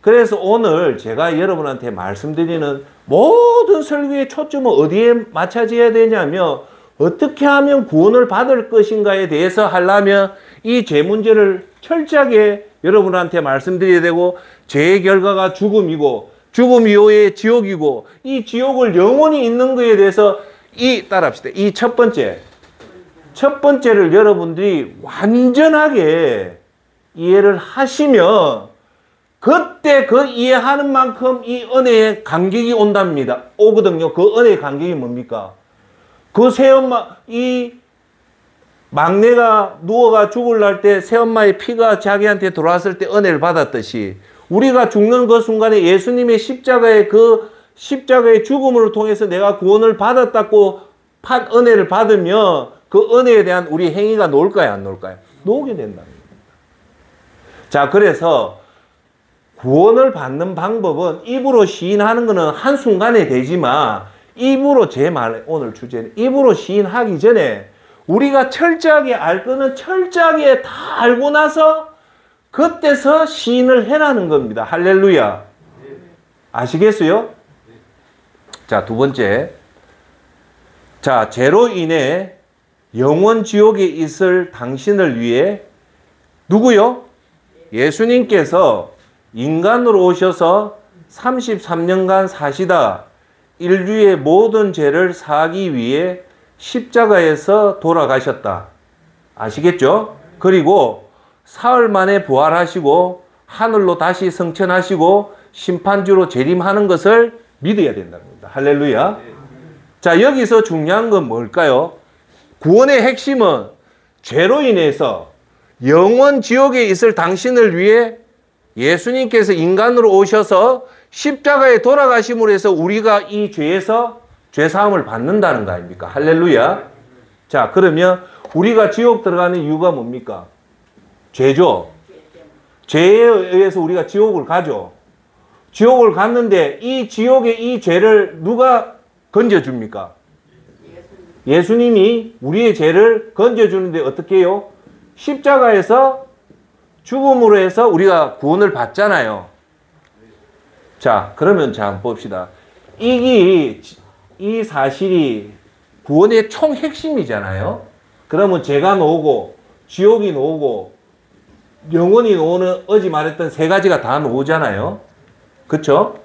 그래서 오늘 제가 여러분한테 말씀드리는 모든 설교의 초점은 어디에 맞춰져야 되냐면, 어떻게 하면 구원을 받을 것인가에 대해서 하려면 이 죄 문제를 철저하게 여러분한테 말씀드려야 되고, 죄의 결과가 죽음이고 죽음 이후에 지옥이고, 이 지옥을 영원히 있는 것에 대해서 따라합시다. 이 첫 번째를 여러분들이 완전하게 이해를 하시면 그때 그 이해하는 만큼 이 은혜의 감격이 온답니다. 오거든요. 그 은혜의 감격이 뭡니까? 그 새엄마, 이 막내가 누워가 죽을 날 때 새엄마의 피가 자기한테 들어왔을 때 은혜를 받았듯이, 우리가 죽는 그 순간에 예수님의 십자가의 죽음을 통해서 내가 구원을 받았다고 은혜를 받으면 그 은혜에 대한 우리 행위가 놓을까요? 안 놓을까요? 놓게 된다는 겁니다. 자, 그래서 구원을 받는 방법은 입으로 시인하는 것은 한순간에 되지만, 입으로 오늘 주제는 입으로 시인하기 전에 우리가 철저하게 알 거는 철저하게 다 알고 나서 그때서 시인을 해라는 겁니다. 할렐루야. 아시겠어요? 자, 두 번째. 자, 죄로 인해 영원 지옥에 있을 당신을 위해 누구요? 예수님께서 인간으로 오셔서 33년간 사시다 인류의 모든 죄를 사하기 위해 십자가에서 돌아가셨다. 아시겠죠? 그리고 사흘 만에 부활하시고 하늘로 다시 승천하시고 심판주로 재림하는 것을 믿어야 된다는 겁니다. 할렐루야. 자, 여기서 중요한 건 뭘까요? 구원의 핵심은 죄로 인해서 영원 지옥에 있을 당신을 위해 예수님께서 인간으로 오셔서 십자가에 돌아가심으로 해서 우리가 이 죄에서 죄사함을 받는다는 거 아닙니까? 할렐루야. 자, 그러면 우리가 지옥 들어가는 이유가 뭡니까? 죄죠. 죄에 의해서 우리가 지옥을 가죠. 지옥을 갔는데 이 지옥의 이 죄를 누가 건져줍니까? 예수님이 우리의 죄를 건져주는데 어떻게 해요? 십자가에서 죽음으로 해서 우리가 구원을 받잖아요. 자, 그러면 자, 한번 봅시다. 이 사실이 구원의 총 핵심이잖아요. 그러면 죄가 나오고 지옥이 나오고 영원히 나오는 어제 말했던 세 가지가 다 나오잖아요. 그쵸?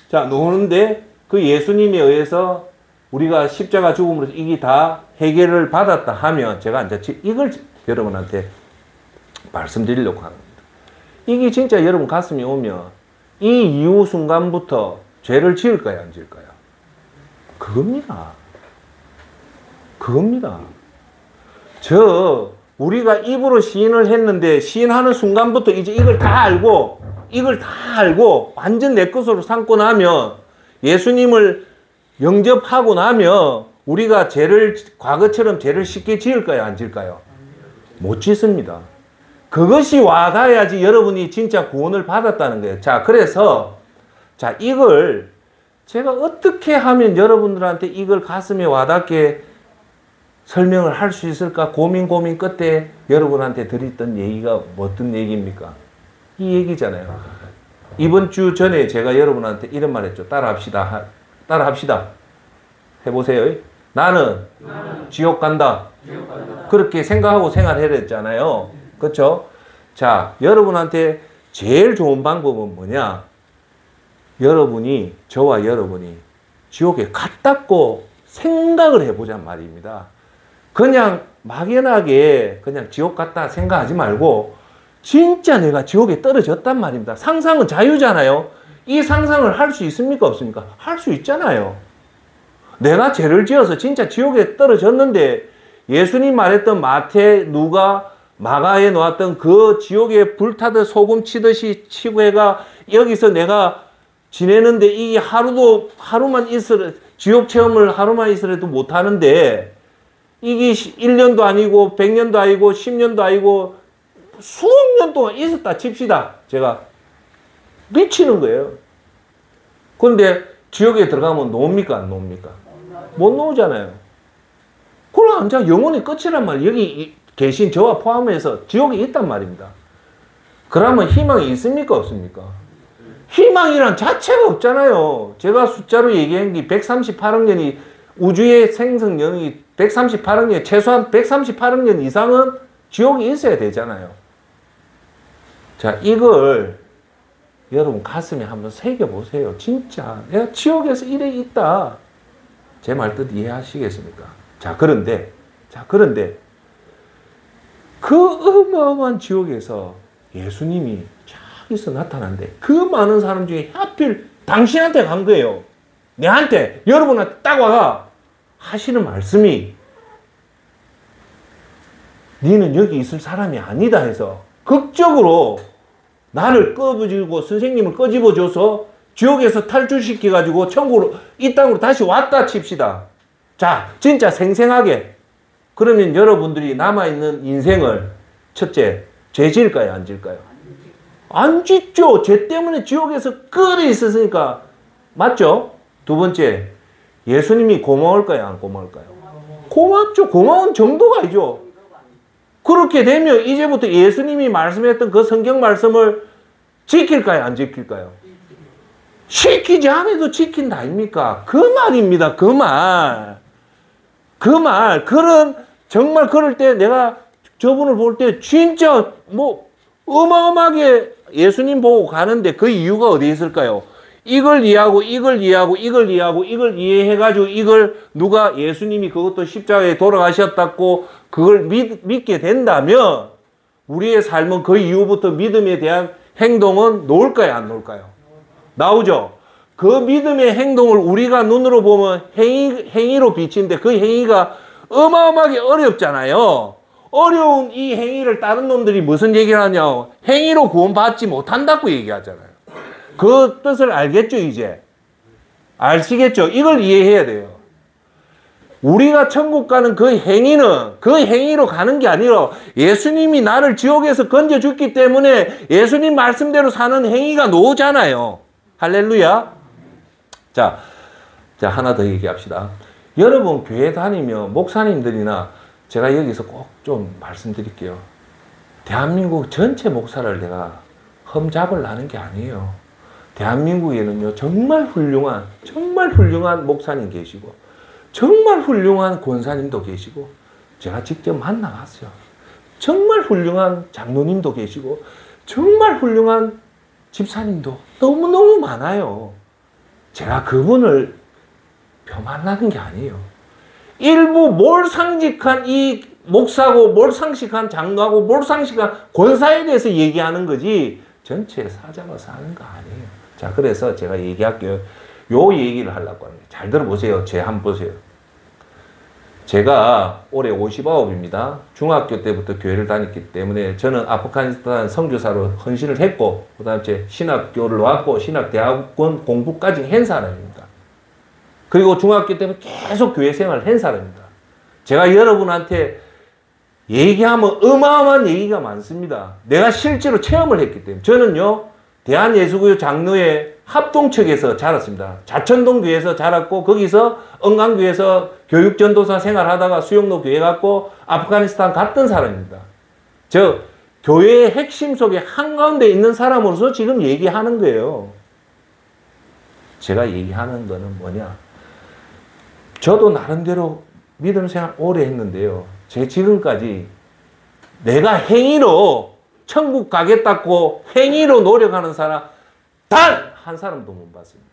자, 나오는데 그 예수님에 의해서 우리가 십자가 죽음으로 이게 다 해결을 받았다 하면 제가 이제 이걸 여러분한테 말씀드리려고 합니다. 이게 진짜 여러분 가슴에 오면 이 이후 순간부터 죄를 지을까요, 안 지을까요? 그겁니다. 그겁니다. 우리가 입으로 시인을 했는데 시인하는 순간부터 이제 이걸 다 알고 완전 내 것으로 삼고 나면 예수님을 영접하고 나면 우리가 과거처럼 죄를 쉽게 지을까요, 안 지을까요? 못 짓습니다. 그것이 와닿아야지 여러분이 진짜 구원을 받았다는 거예요. 자, 그래서 자, 이걸 제가 어떻게 하면 여러분들한테 이걸 가슴에 와닿게 설명을 할 수 있을까 고민 끝에 여러분한테 드렸던 얘기가 어떤 얘기입니까? 이 얘기잖아요. 이번 주 전에 제가 여러분한테 이런 말 했죠. 따라합시다. 해보세요. 나는 지옥 간다. 그렇게 생각하고 생활해야 했잖아요. 그렇죠? 자, 여러분한테 제일 좋은 방법은 뭐냐? 저와 여러분이 지옥에 갔다고 생각을 해보자는 말입니다. 그냥 막연하게 그냥 지옥 갔다 생각하지 말고 진짜 내가 지옥에 떨어졌단 말입니다. 상상은 자유잖아요. 이 상상을 할 수 있습니까? 없습니까? 할 수 있잖아요. 내가 죄를 지어서 진짜 지옥에 떨어졌는데 예수님 말했던 마태, 누가, 마가에 놓았던 그 지옥에 불타듯 소금 치듯이 치고 해가 여기서 내가 지내는데 이게 하루만 지옥 체험을 하루만 있으라도 못하는데 이게 1년도 아니고 100년도 아니고 10년도 아니고 수억 년 동안 있었다 칩시다. 제가 미치는 거예요. 그런데 지옥에 들어가면 나옵니까? 안 나옵니까? 못 나오잖아요. 그럼 이제 영원히 끝이란 말이에요. 여기 계신 저와 포함해서 지옥에 있단 말입니다. 그러면 희망이 있습니까? 없습니까? 희망이란 자체가 없잖아요. 제가 숫자로 얘기한 게 138억 년이 우주의 생성력이 138억 년, 최소한 138억 년 이상은 지옥이 있어야 되잖아요. 자, 이걸 여러분 가슴에 한번 새겨보세요. 진짜 내가 지옥에서 이래 있다. 제 말 뜻 이해하시겠습니까? 자, 그런데 그 어마어마한 지옥에서 예수님이 저기서 나타난데 그 많은 사람 중에 하필 당신한테 간 거예요. 내한테, 여러분한테 딱 와가 하시는 말씀이 너는 여기 있을 사람이 아니다 해서 극적으로 나를 꺼집어주고 선생님을 꺼집어줘서 지옥에서 탈출시켜가지고 천국으로 이 땅으로 다시 왔다 칩시다. 자, 진짜 생생하게. 그러면 여러분들이 남아있는 인생을 첫째, 죄 지을까요? 안 지을까요? 안 짓죠. 죄 때문에 지옥에서 끌어 있었으니까. 맞죠? 두 번째, 예수님이 고마울까요? 안 고마울까요? 고맙죠. 고마운 정도가 아니죠. 그렇게 되면 이제부터 예수님이 말씀했던 그 성경 말씀을 지킬까요? 안 지킬까요? 시키지 않아도 지킨다 아닙니까? 그 말입니다. 그 말. 그 말. 정말 그럴 때 내가 저분을 볼 때 진짜 어마어마하게 예수님 보고 가는데 그 이유가 어디에 있을까요? 이걸 이해하고 이걸 이해해가지고 이걸 누가 예수님이 그것도 십자가에 돌아가셨다고 그걸 믿게 된다면 우리의 삶은 그 이후부터 믿음에 대한 행동은 나올까요? 안 나올까요? 나오죠. 그 믿음의 행동을 우리가 눈으로 보면 행위로 비치는데 그 행위가 어마어마하게 어렵잖아요. 어려운 이 행위를 다른 놈들이 무슨 얘기를 하냐? 행위로 구원받지 못한다고 얘기하잖아요. 그 뜻을 알겠죠, 이제? 아시겠죠? 이걸 이해해야 돼요. 우리가 천국 가는 그 행위는 그 행위로 가는 게 아니라 예수님이 나를 지옥에서 건져줬기 때문에 예수님 말씀대로 사는 행위가 나오잖아요. 할렐루야. 자, 하나 더 얘기합시다. 여러분 교회 다니면 목사님들이나 제가 여기서 꼭 좀 말씀드릴게요. 대한민국 전체 목사를 내가 흠잡으려는 게 아니에요. 대한민국에는요, 정말 훌륭한 목사님 계시고, 정말 훌륭한 권사님도 계시고, 제가 직접 만나봤어요. 정말 훌륭한 장로님도 계시고, 정말 훌륭한 집사님도 너무너무 많아요. 제가 그분을 폄하하는 게 아니에요. 일부 몰상식한 이 목사고, 몰상식한 장로하고, 몰상식한 권사에 대해서 얘기하는 거지, 전체 사잡아서 하는 거 아니에요. 자, 그래서 제가 얘기할게요. 요 얘기를 하려고 합니다. 잘 들어보세요. 제 한번 보세요. 제가 올해 59입니다. 중학교 때부터 교회를 다녔기 때문에 저는 아프가니스탄 선교사로 헌신을 했고, 그 다음에 제 신학교를 왔고, 신학대학원 공부까지 한 사람입니다. 그리고 중학교 때부터 계속 교회 생활을 한 사람입니다. 제가 여러분한테 얘기하면 어마어마한 얘기가 많습니다. 내가 실제로 체험을 했기 때문에. 저는요, 대한예수교회 장로회 합동측에서 자랐습니다. 자천동 교회에서 자랐고, 거기서 은강교회에서 교육전도사 생활하다가 수영로 교회 갔고, 아프가니스탄 갔던 사람입니다. 교회의 핵심 속에 한가운데 있는 사람으로서 지금 얘기하는 거예요. 제가 얘기하는 거는 뭐냐. 저도 나름대로 믿음 생활 오래 했는데요. 제 지금까지 내가 행위로 천국 가겠다고 행위로 노력하는 사람 단 한 사람도 못 봤습니다.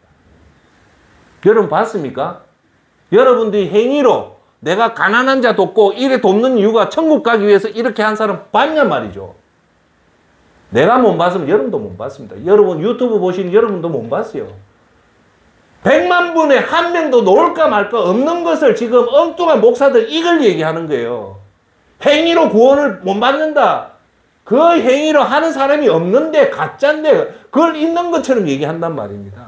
여러분 봤습니까? 여러분들이 행위로 내가 가난한 자 돕고 이래 돕는 이유가 천국 가기 위해서 이렇게 한 사람 봤냐 말이죠. 내가 못 봤으면 여러분도 못 봤습니다. 여러분 유튜브 보시는 여러분도 못 봤어요. 100만 분에 한 명도 놓을까 말까 없는 것을 지금 엉뚱한 목사들 이걸 얘기하는 거예요. 행위로 구원을 못 받는다. 그 행위로 하는 사람이 없는데 가짜인데 그걸 있는 것처럼 얘기한단 말입니다.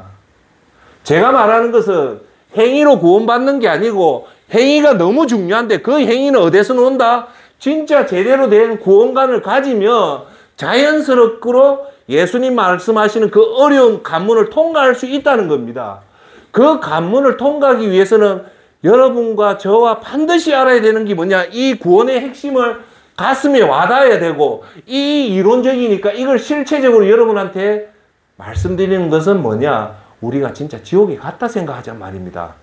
제가 말하는 것은 행위로 구원받는 게 아니고 행위가 너무 중요한데 그 행위는 어디서 나온다? 진짜 제대로 된 구원관을 가지면 자연스럽고 예수님 말씀하시는 그 어려운 관문을 통과할 수 있다는 겁니다. 그 관문을 통과하기 위해서는 여러분과 저와 반드시 알아야 되는 게 뭐냐? 이 구원의 핵심을 가슴에 와닿아야 되고, 이 이론적이니까 이걸 실체적으로 여러분한테 말씀드리는 것은 뭐냐? 우리가 진짜 지옥에 갔다 생각하자 말입니다.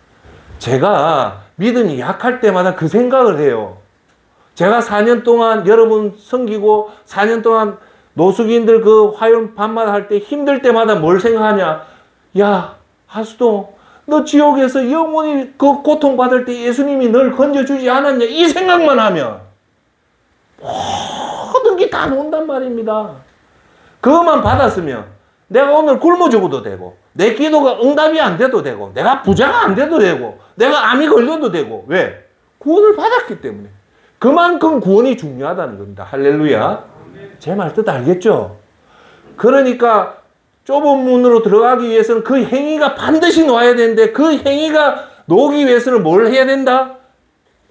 제가 믿음이 약할 때마다 그 생각을 해요. 제가 4년 동안 여러분 섬기고 4년 동안 노숙인들 그 화요일 밤마다 할 때 힘들 때마다 뭘 생각하냐? 야, 하수동, 너 지옥에서 영원히 그 고통받을 때 예수님이 널 건져주지 않았냐? 이 생각만 하면 모든 게 다 논단 말입니다. 그것만 받았으면 내가 오늘 굶어 죽어도 되고, 내 기도가 응답이 안 돼도 되고, 내가 부자가 안 돼도 되고, 내가 암이 걸려도 되고. 왜? 구원을 받았기 때문에. 그만큼 구원이 중요하다는 겁니다. 할렐루야. 제 말 뜻 알겠죠? 그러니까 좁은 문으로 들어가기 위해서는 그 행위가 반드시 놓아야 되는데, 그 행위가 놓기 위해서는 뭘 해야 된다?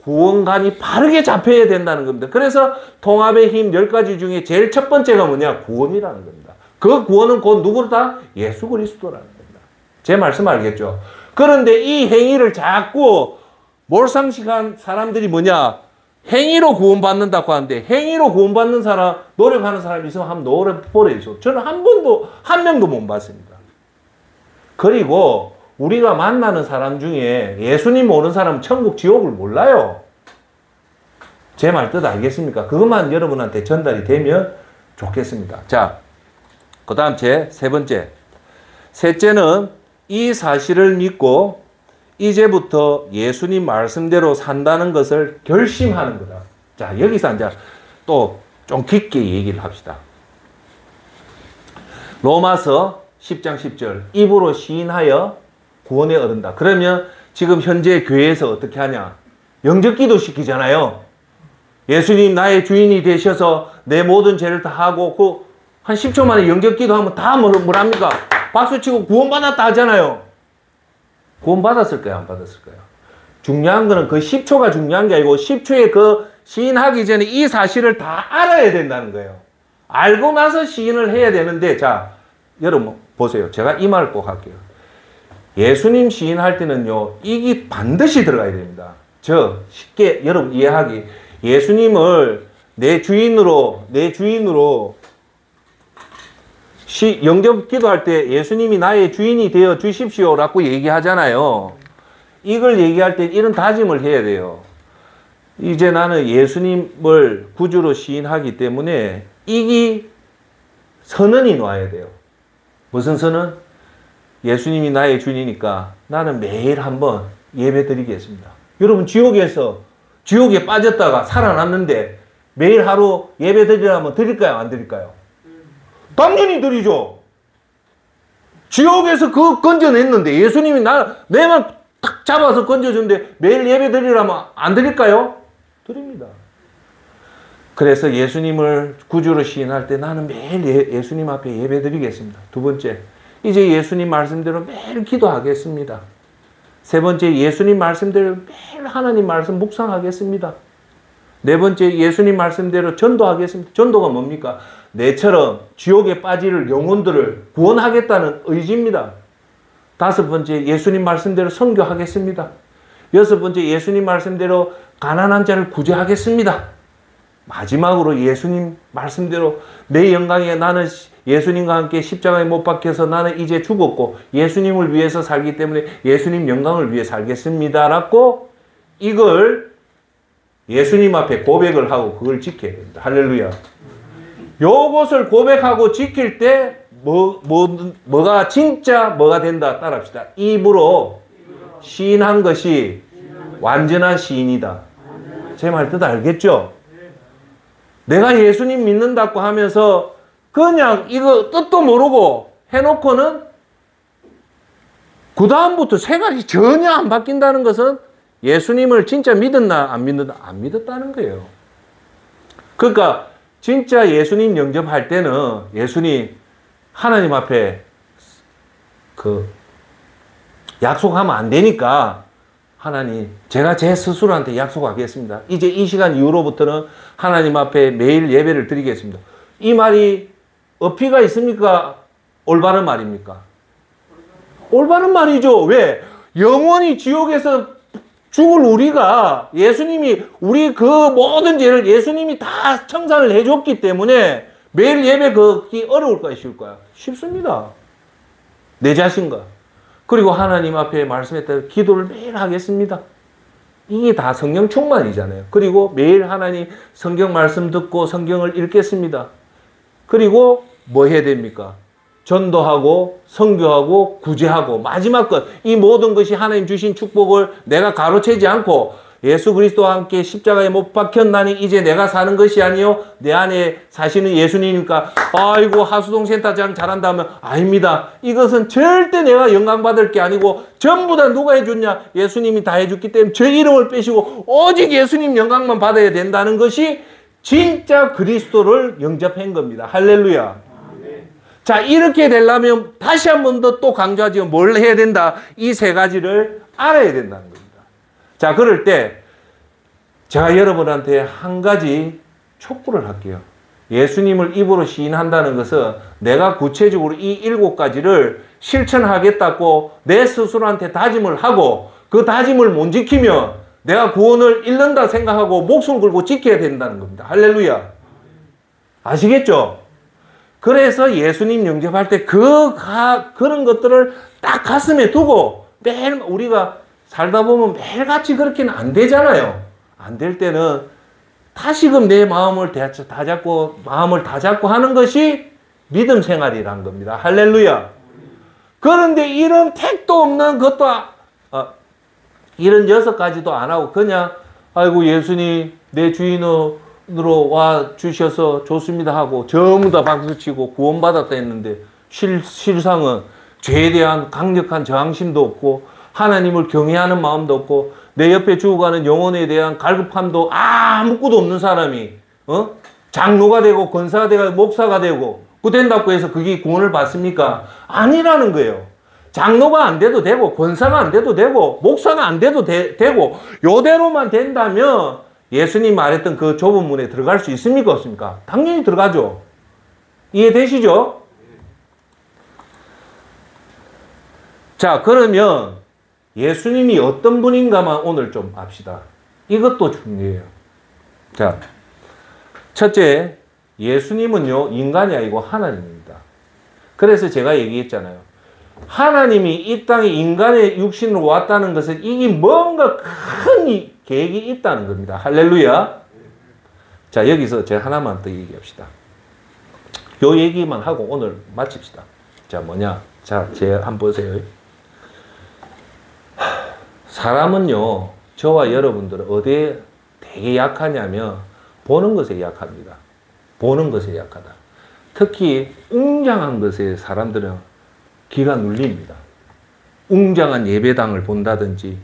구원관이 바르게 잡혀야 된다는 겁니다. 그래서 통합의 힘 10가지 중에 제일 첫 번째가 뭐냐? 구원이라는 겁니다. 그 구원은 곧 누구다? 예수 그리스도라는 겁니다. 제 말씀 알겠죠? 그런데 이 행위를 자꾸 몰상식한 사람들이 뭐냐? 행위로 구원받는다고 하는데 행위로 구원받는 사람, 노력하는 사람이 있으면 한번 노려보래죠. 저는 한 명도 못 봤습니다. 그리고 우리가 만나는 사람 중에 예수님 모르는 사람은 천국 지옥을 몰라요. 제 말 뜻 알겠습니까? 그것만 여러분한테 전달이 되면 좋겠습니다. 자, 그 다음 제 세 번째. 셋째는 이 사실을 믿고 이제부터 예수님 말씀대로 산다는 것을 결심하는 거다. 자, 여기서 이제 또 좀 깊게 얘기를 합시다. 로마서 10장 10절. 입으로 시인하여 구원에 얻는다. 그러면 지금 현재 교회에서 어떻게 하냐? 영접기도 시키잖아요. 예수님 나의 주인이 되셔서 내 모든 죄를 다 하고 한 10초 만에 영접기도 하면 다 뭐랍니까? 박수치고 구원받았다 하잖아요. 구원받았을까요? 안 받았을까요? 중요한 거는 그 10초가 중요한 게 아니고 10초에 그 시인하기 전에 이 사실을 다 알아야 된다는 거예요. 알고 나서 시인을 해야 되는데, 자, 여러분 보세요. 제가 이 말을 꼭 할게요. 예수님 시인할 때는요, 이게 반드시 들어가야 됩니다. 쉽게 여러분 이해하기. 예수님을 내 주인으로 영접 기도할 때 예수님이 나의 주인이 되어 주십시오라고 얘기하잖아요. 이걸 얘기할 때 이런 다짐을 해야 돼요. 이제 나는 예수님을 구주로 시인하기 때문에 이게 선언이 나와야 돼요. 무슨 선언? 예수님이 나의 주인이니까 나는 매일 한번 예배 드리겠습니다. 여러분 지옥에 빠졌다가 살아났는데 매일 하루 예배 드리라면 드릴까요? 안 드릴까요? 당연히 드리죠. 지옥에서 그거 건져냈는데 예수님이 내만 딱 잡아서 건져주는데 매일 예배 드리라면 안 드릴까요? 드립니다. 그래서 예수님을 구주로 시인할 때 나는 매일 예수님 앞에 예배 드리겠습니다. 두 번째, 이제 예수님 말씀대로 매일 기도하겠습니다. 세 번째, 예수님 말씀대로 매일 하나님 말씀 묵상하겠습니다. 네 번째, 예수님 말씀대로 전도하겠습니다. 전도가 뭡니까? 내처럼 지옥에 빠질 영혼들을 구원하겠다는 의지입니다. 다섯 번째, 예수님 말씀대로 선교하겠습니다. 여섯 번째, 예수님 말씀대로 가난한 자를 구제하겠습니다. 마지막으로 예수님 말씀대로 내 영광에 나는 예수님과 함께 십자가에 못 박혀서 나는 이제 죽었고 예수님을 위해서 살기 때문에 예수님 영광을 위해 살겠습니다라고 이걸 예수님 앞에 고백을 하고 그걸 지켜야 됩니다. 할렐루야. 요것을 고백하고 지킬 때 뭐가 진짜 뭐가 된다 따라합시다. 입으로 시인한 것이 완전한 시인이다. 제 말 뜻 알겠죠? 내가 예수님 믿는다고 하면서 그냥 이거 뜻도 모르고 해놓고는 그 다음부터 생각이 전혀 안 바뀐다는 것은 예수님을 진짜 믿었나 안 믿었나 안 믿었다는 거예요. 그러니까 진짜 예수님 영접할 때는 예수님 하나님 앞에 약속하면 안 되니까 하나님 제가 제 스스로한테 약속하겠습니다. 이제 이 시간 이후로부터는 하나님 앞에 매일 예배를 드리겠습니다. 이 말이 어폐가 있습니까? 올바른 말입니까? 올바른 말이죠. 왜? 영원히 지옥에서 죽을 우리가 예수님이 우리 그 모든 죄를 예수님이 다 청산을 해줬기 때문에 매일 예배 걷기 어려울까요? 쉬울까요? 쉽습니다. 내 자신과 그리고 하나님 앞에 말씀했던 기도를 매일 하겠습니다. 이게 다 성령 충만이잖아요. 그리고 매일 하나님 성경 말씀 듣고 성경을 읽겠습니다. 그리고 뭐 해야 됩니까? 전도하고 선교하고 구제하고 마지막 것 이 모든 것이 하나님 주신 축복을 내가 가로채지 않고 예수 그리스도와 함께 십자가에 못 박혔나니 이제 내가 사는 것이 아니요 내 안에 사시는 예수님이니까 아이고 하수동 센터장 잘한다 하면 아닙니다. 이것은 절대 내가 영광 받을 게 아니고 전부 다 누가 해줬냐? 예수님이 다 해줬기 때문에 제 이름을 빼시고 오직 예수님 영광만 받아야 된다는 것이 진짜 그리스도를 영접한 겁니다. 할렐루야. 자, 이렇게 되려면 다시 한 번 더 또 강조하죠. 뭘 해야 된다? 이 세 가지를 알아야 된다는 겁니다. 자, 그럴 때 제가 여러분한테 한 가지 촉구를 할게요. 예수님을 입으로 시인한다는 것은 내가 구체적으로 이 7가지를 실천하겠다고 내 스스로한테 다짐을 하고 그 다짐을 못 지키면 내가 구원을 잃는다 생각하고 목숨 걸고 지켜야 된다는 겁니다. 할렐루야. 아시겠죠? 그래서 예수님 영접할 때 그런 것들을 딱 가슴에 두고 매일 우리가 살다 보면 매일같이 그렇게는 안 되잖아요. 안 될 때는 다시금 내 마음을 다 잡고 하는 것이 믿음 생활이란 겁니다. 할렐루야. 그런데 이런 택도 없는 것도 이런 6가지도 안 하고 그냥 아이고 예수님 내 주인으로 와 주셔서 좋습니다 하고 전부 다 박수치고 구원받았다 했는데 실상은 죄에 대한 강력한 저항심도 없고 하나님을 경외하는 마음도 없고 내 옆에 죽어가는 영혼에 대한 갈급함도 아무것도 없는 사람이 장로가 되고 권사가 되고 목사가 되고 그 된다고 해서 그게 구원을 받습니까? 아니라는 거예요. 장로가 안 돼도 되고 권사가 안 돼도 되고 목사가 안 돼도 되고 요대로만 된다면 예수님 말했던 그 좁은 문에 들어갈 수 있습니까? 없습니까? 당연히 들어가죠. 이해되시죠? 자, 그러면 예수님이 어떤 분인가만 오늘 좀 압시다. 이것도 중요해요. 자, 첫째, 예수님은요, 인간이 아니고 하나님입니다. 그래서 제가 얘기했잖아요. 하나님이 이 땅에 인간의 육신으로 왔다는 것은 이게 뭔가 큰 계획이 있다는 겁니다. 할렐루야. 자, 여기서 제가 하나만 더 얘기합시다. 요 얘기만 하고 오늘 마칩시다. 자, 뭐냐. 자, 제 한번 보세요. 사람은요, 저와 여러분들은 어디에 되게 약하냐면 보는 것에 약합니다. 보는 것에 약하다. 특히 웅장한 것에 사람들은 귀가 눌립니다. 웅장한 예배당을 본다든지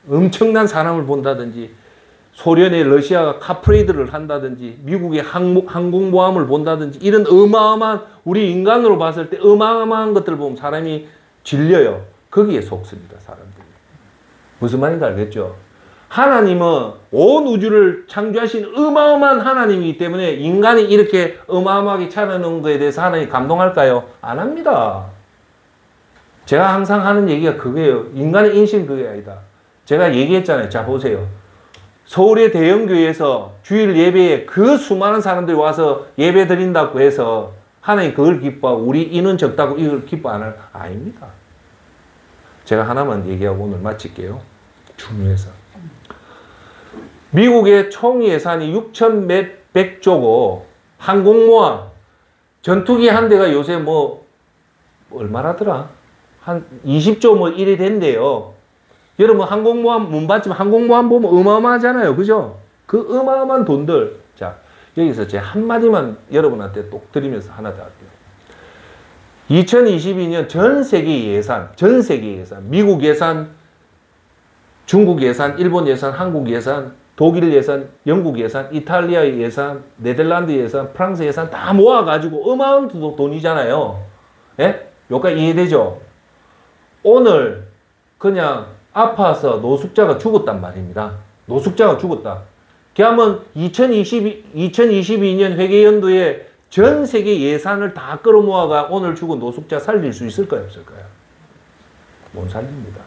엄청난 사람을 본다든지 소련의 러시아가 카프레이드를 한다든지 미국의 항공모함을 본다든지 이런 어마어마한 우리 인간으로 봤을 때 어마어마한 것들을 보면 사람이 질려요. 거기에 속습니다. 사람들이. 무슨 말인지 알겠죠? 하나님은 온 우주를 창조하신 어마어마한 하나님이기 때문에 인간이 이렇게 어마어마하게 차려놓은 것에 대해서 하나님이 감동할까요? 안 합니다. 제가 항상 하는 얘기가 그거예요. 인간의 인식은 그게 아니다. 제가 얘기했잖아요. 자, 보세요. 서울의 대형교회에서 주일 예배에 그 수많은 사람들이 와서 예배 드린다고 해서 하나님 그걸 기뻐하고 우리 인원 적다고 이걸 기뻐 안 할, 아닙니다. 제가 하나만 얘기하고 오늘 마칠게요. 중요해서. 미국의 총 예산이 6,100조고 항공모함 전투기 한 대가 요새 뭐 얼마라더라? 한 20조 뭐 이래 된대요. 여러분 항공모함 못 봤지만 항공모함 보면 어마어마하잖아요. 그죠? 그 어마어마한 돈들. 자, 여기서 제 한마디만 여러분한테 똑 드리면서 하나 더 할게요. 2022년 전 세계 예산, 미국 예산, 중국 예산, 일본 예산, 한국 예산, 독일 예산, 영국 예산, 이탈리아 예산, 네덜란드 예산, 프랑스 예산 다 모아가지고 어마어마한 돈이잖아요. 예? 여기까지 이해되죠? 오늘 그냥 아파서 노숙자가 죽었단 말입니다. 노숙자가 죽었다. 그러면 2022년 회계연도에 전 세계 예산을 다 끌어모아가 오늘 죽은 노숙자 살릴 수 있을까요? 없을까요? 못 살립니다.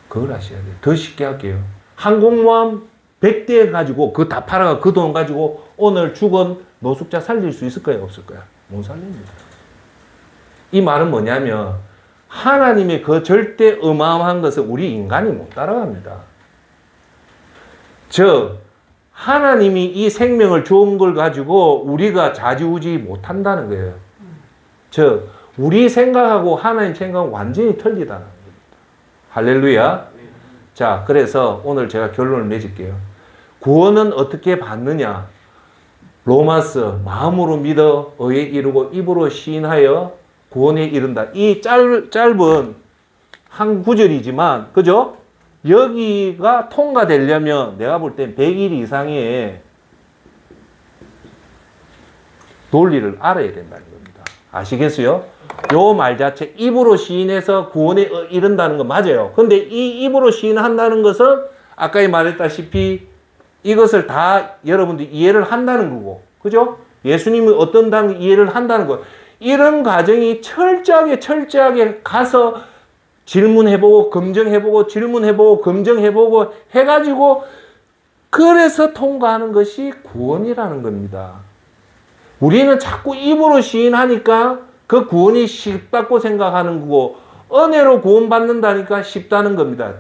그걸 아셔야 돼요. 더 쉽게 할게요. 항공모함 100대 가지고 그거 다 팔아가 그 돈 가지고 오늘 죽은 노숙자 살릴 수 있을까요? 없을까요? 못 살립니다. 이 말은 뭐냐면 하나님의 그 절대 어마어마한 것을 우리 인간이 못 따라갑니다. 즉 하나님이 이 생명을 주은 걸 가지고 우리가 좌지우지 못한다는 거예요. 즉 우리 생각하고 하나님 생각은 완전히 틀리다는 겁니다. 할렐루야. 자, 그래서 오늘 제가 결론을 맺을게요. 구원은 어떻게 받느냐? 로마서 마음으로 믿어 의에 이르고 입으로 시인하여 구원에 이른다. 이 짧은 한 구절이지만 그죠? 여기가 통과되려면 내가 볼 땐 100일 이상의 논리를 알아야 된다는 겁니다. 아시겠어요? 요 말 자체 입으로 시인해서 구원에 이른다는 건 맞아요. 근데 이 입으로 시인한다는 것은 아까 말했다시피 이것을 다 여러분들이 이해를 한다는 거고 그죠? 예수님이 어떤 단계 이해를 한다는 거. 이런 과정이 철저하게 가서 질문해보고 검증해보고 질문해보고 검증해보고 해가지고 그래서 통과하는 것이 구원이라는 겁니다. 우리는 자꾸 입으로 시인하니까 그 구원이 쉽다고 생각하는 거고 은혜로 구원받는다니까 쉽다는 겁니다.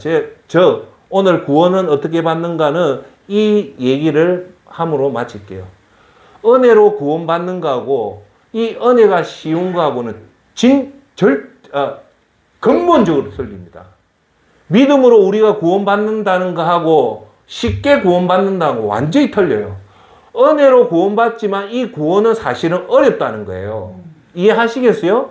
저 오늘 구원은 어떻게 받는가는 이 얘기를 함으로 마칠게요. 은혜로 구원받는 거하고 이 은혜가 쉬운 거하고는 근본적으로 틀립니다. 믿음으로 우리가 구원받는다는 거하고 쉽게 구원받는다는 거 완전히 틀려요. 은혜로 구원받지만 이 구원은 사실은 어렵다는 거예요. 이해하시겠어요?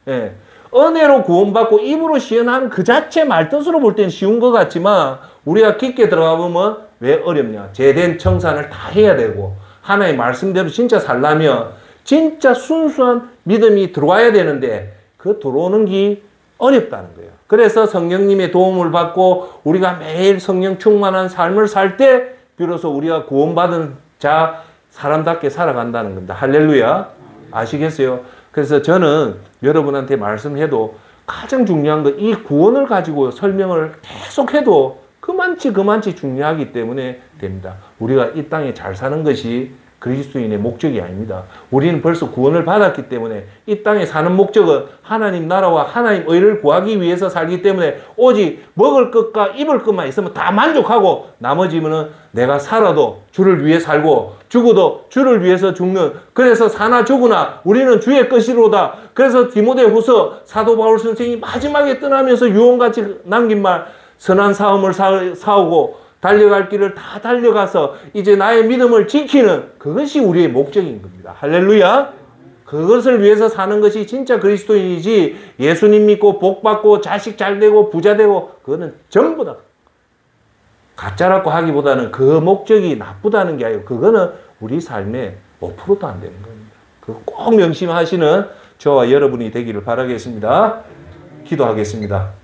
예. 은혜로 구원받고 입으로 시연하는 그 자체 말뜻으로 볼 때는 쉬운 것 같지만 우리가 깊게 들어가 보면 왜 어렵냐? 제된 청산을 다 해야 되고 하나의 말씀대로 진짜 살려면 진짜 순수한 믿음이 들어와야 되는데 그 들어오는 게 어렵다는 거예요. 그래서 성령님의 도움을 받고 우리가 매일 성령 충만한 삶을 살 때 비로소 우리가 구원받은 자 사람답게 살아간다는 겁니다. 할렐루야. 아시겠어요? 그래서 저는 여러분한테 말씀해도 가장 중요한 건 이 구원을 가지고 설명을 계속해도 그만치 중요하기 때문에 됩니다. 우리가 이 땅에 잘 사는 것이 그리스도인의 목적이 아닙니다. 우리는 벌써 구원을 받았기 때문에 이 땅에 사는 목적은 하나님 나라와 하나님 의를 구하기 위해서 살기 때문에 오직 먹을 것과 입을 것만 있으면 다 만족하고 나머지는 내가 살아도 주를 위해 살고 죽어도 주를 위해서 죽는 그래서 사나 죽으나 우리는 주의 것이로다. 그래서 디모데후서 사도 바울 선생이 마지막에 떠나면서 유언같이 남긴 말 선한 싸움을 싸우고 달려갈 길을 다 달려가서 이제 나의 믿음을 지키는 그것이 우리의 목적인 겁니다. 할렐루야. 그것을 위해서 사는 것이 진짜 그리스도인이지 예수님 믿고 복 받고 자식 잘 되고 부자 되고 그거는 전부 다 가짜라고 하기보다는 그 목적이 나쁘다는 게 아니고 그거는 우리 삶의 5%도 안 되는 겁니다. 그거 꼭 명심하시는 저와 여러분이 되기를 바라겠습니다. 기도하겠습니다.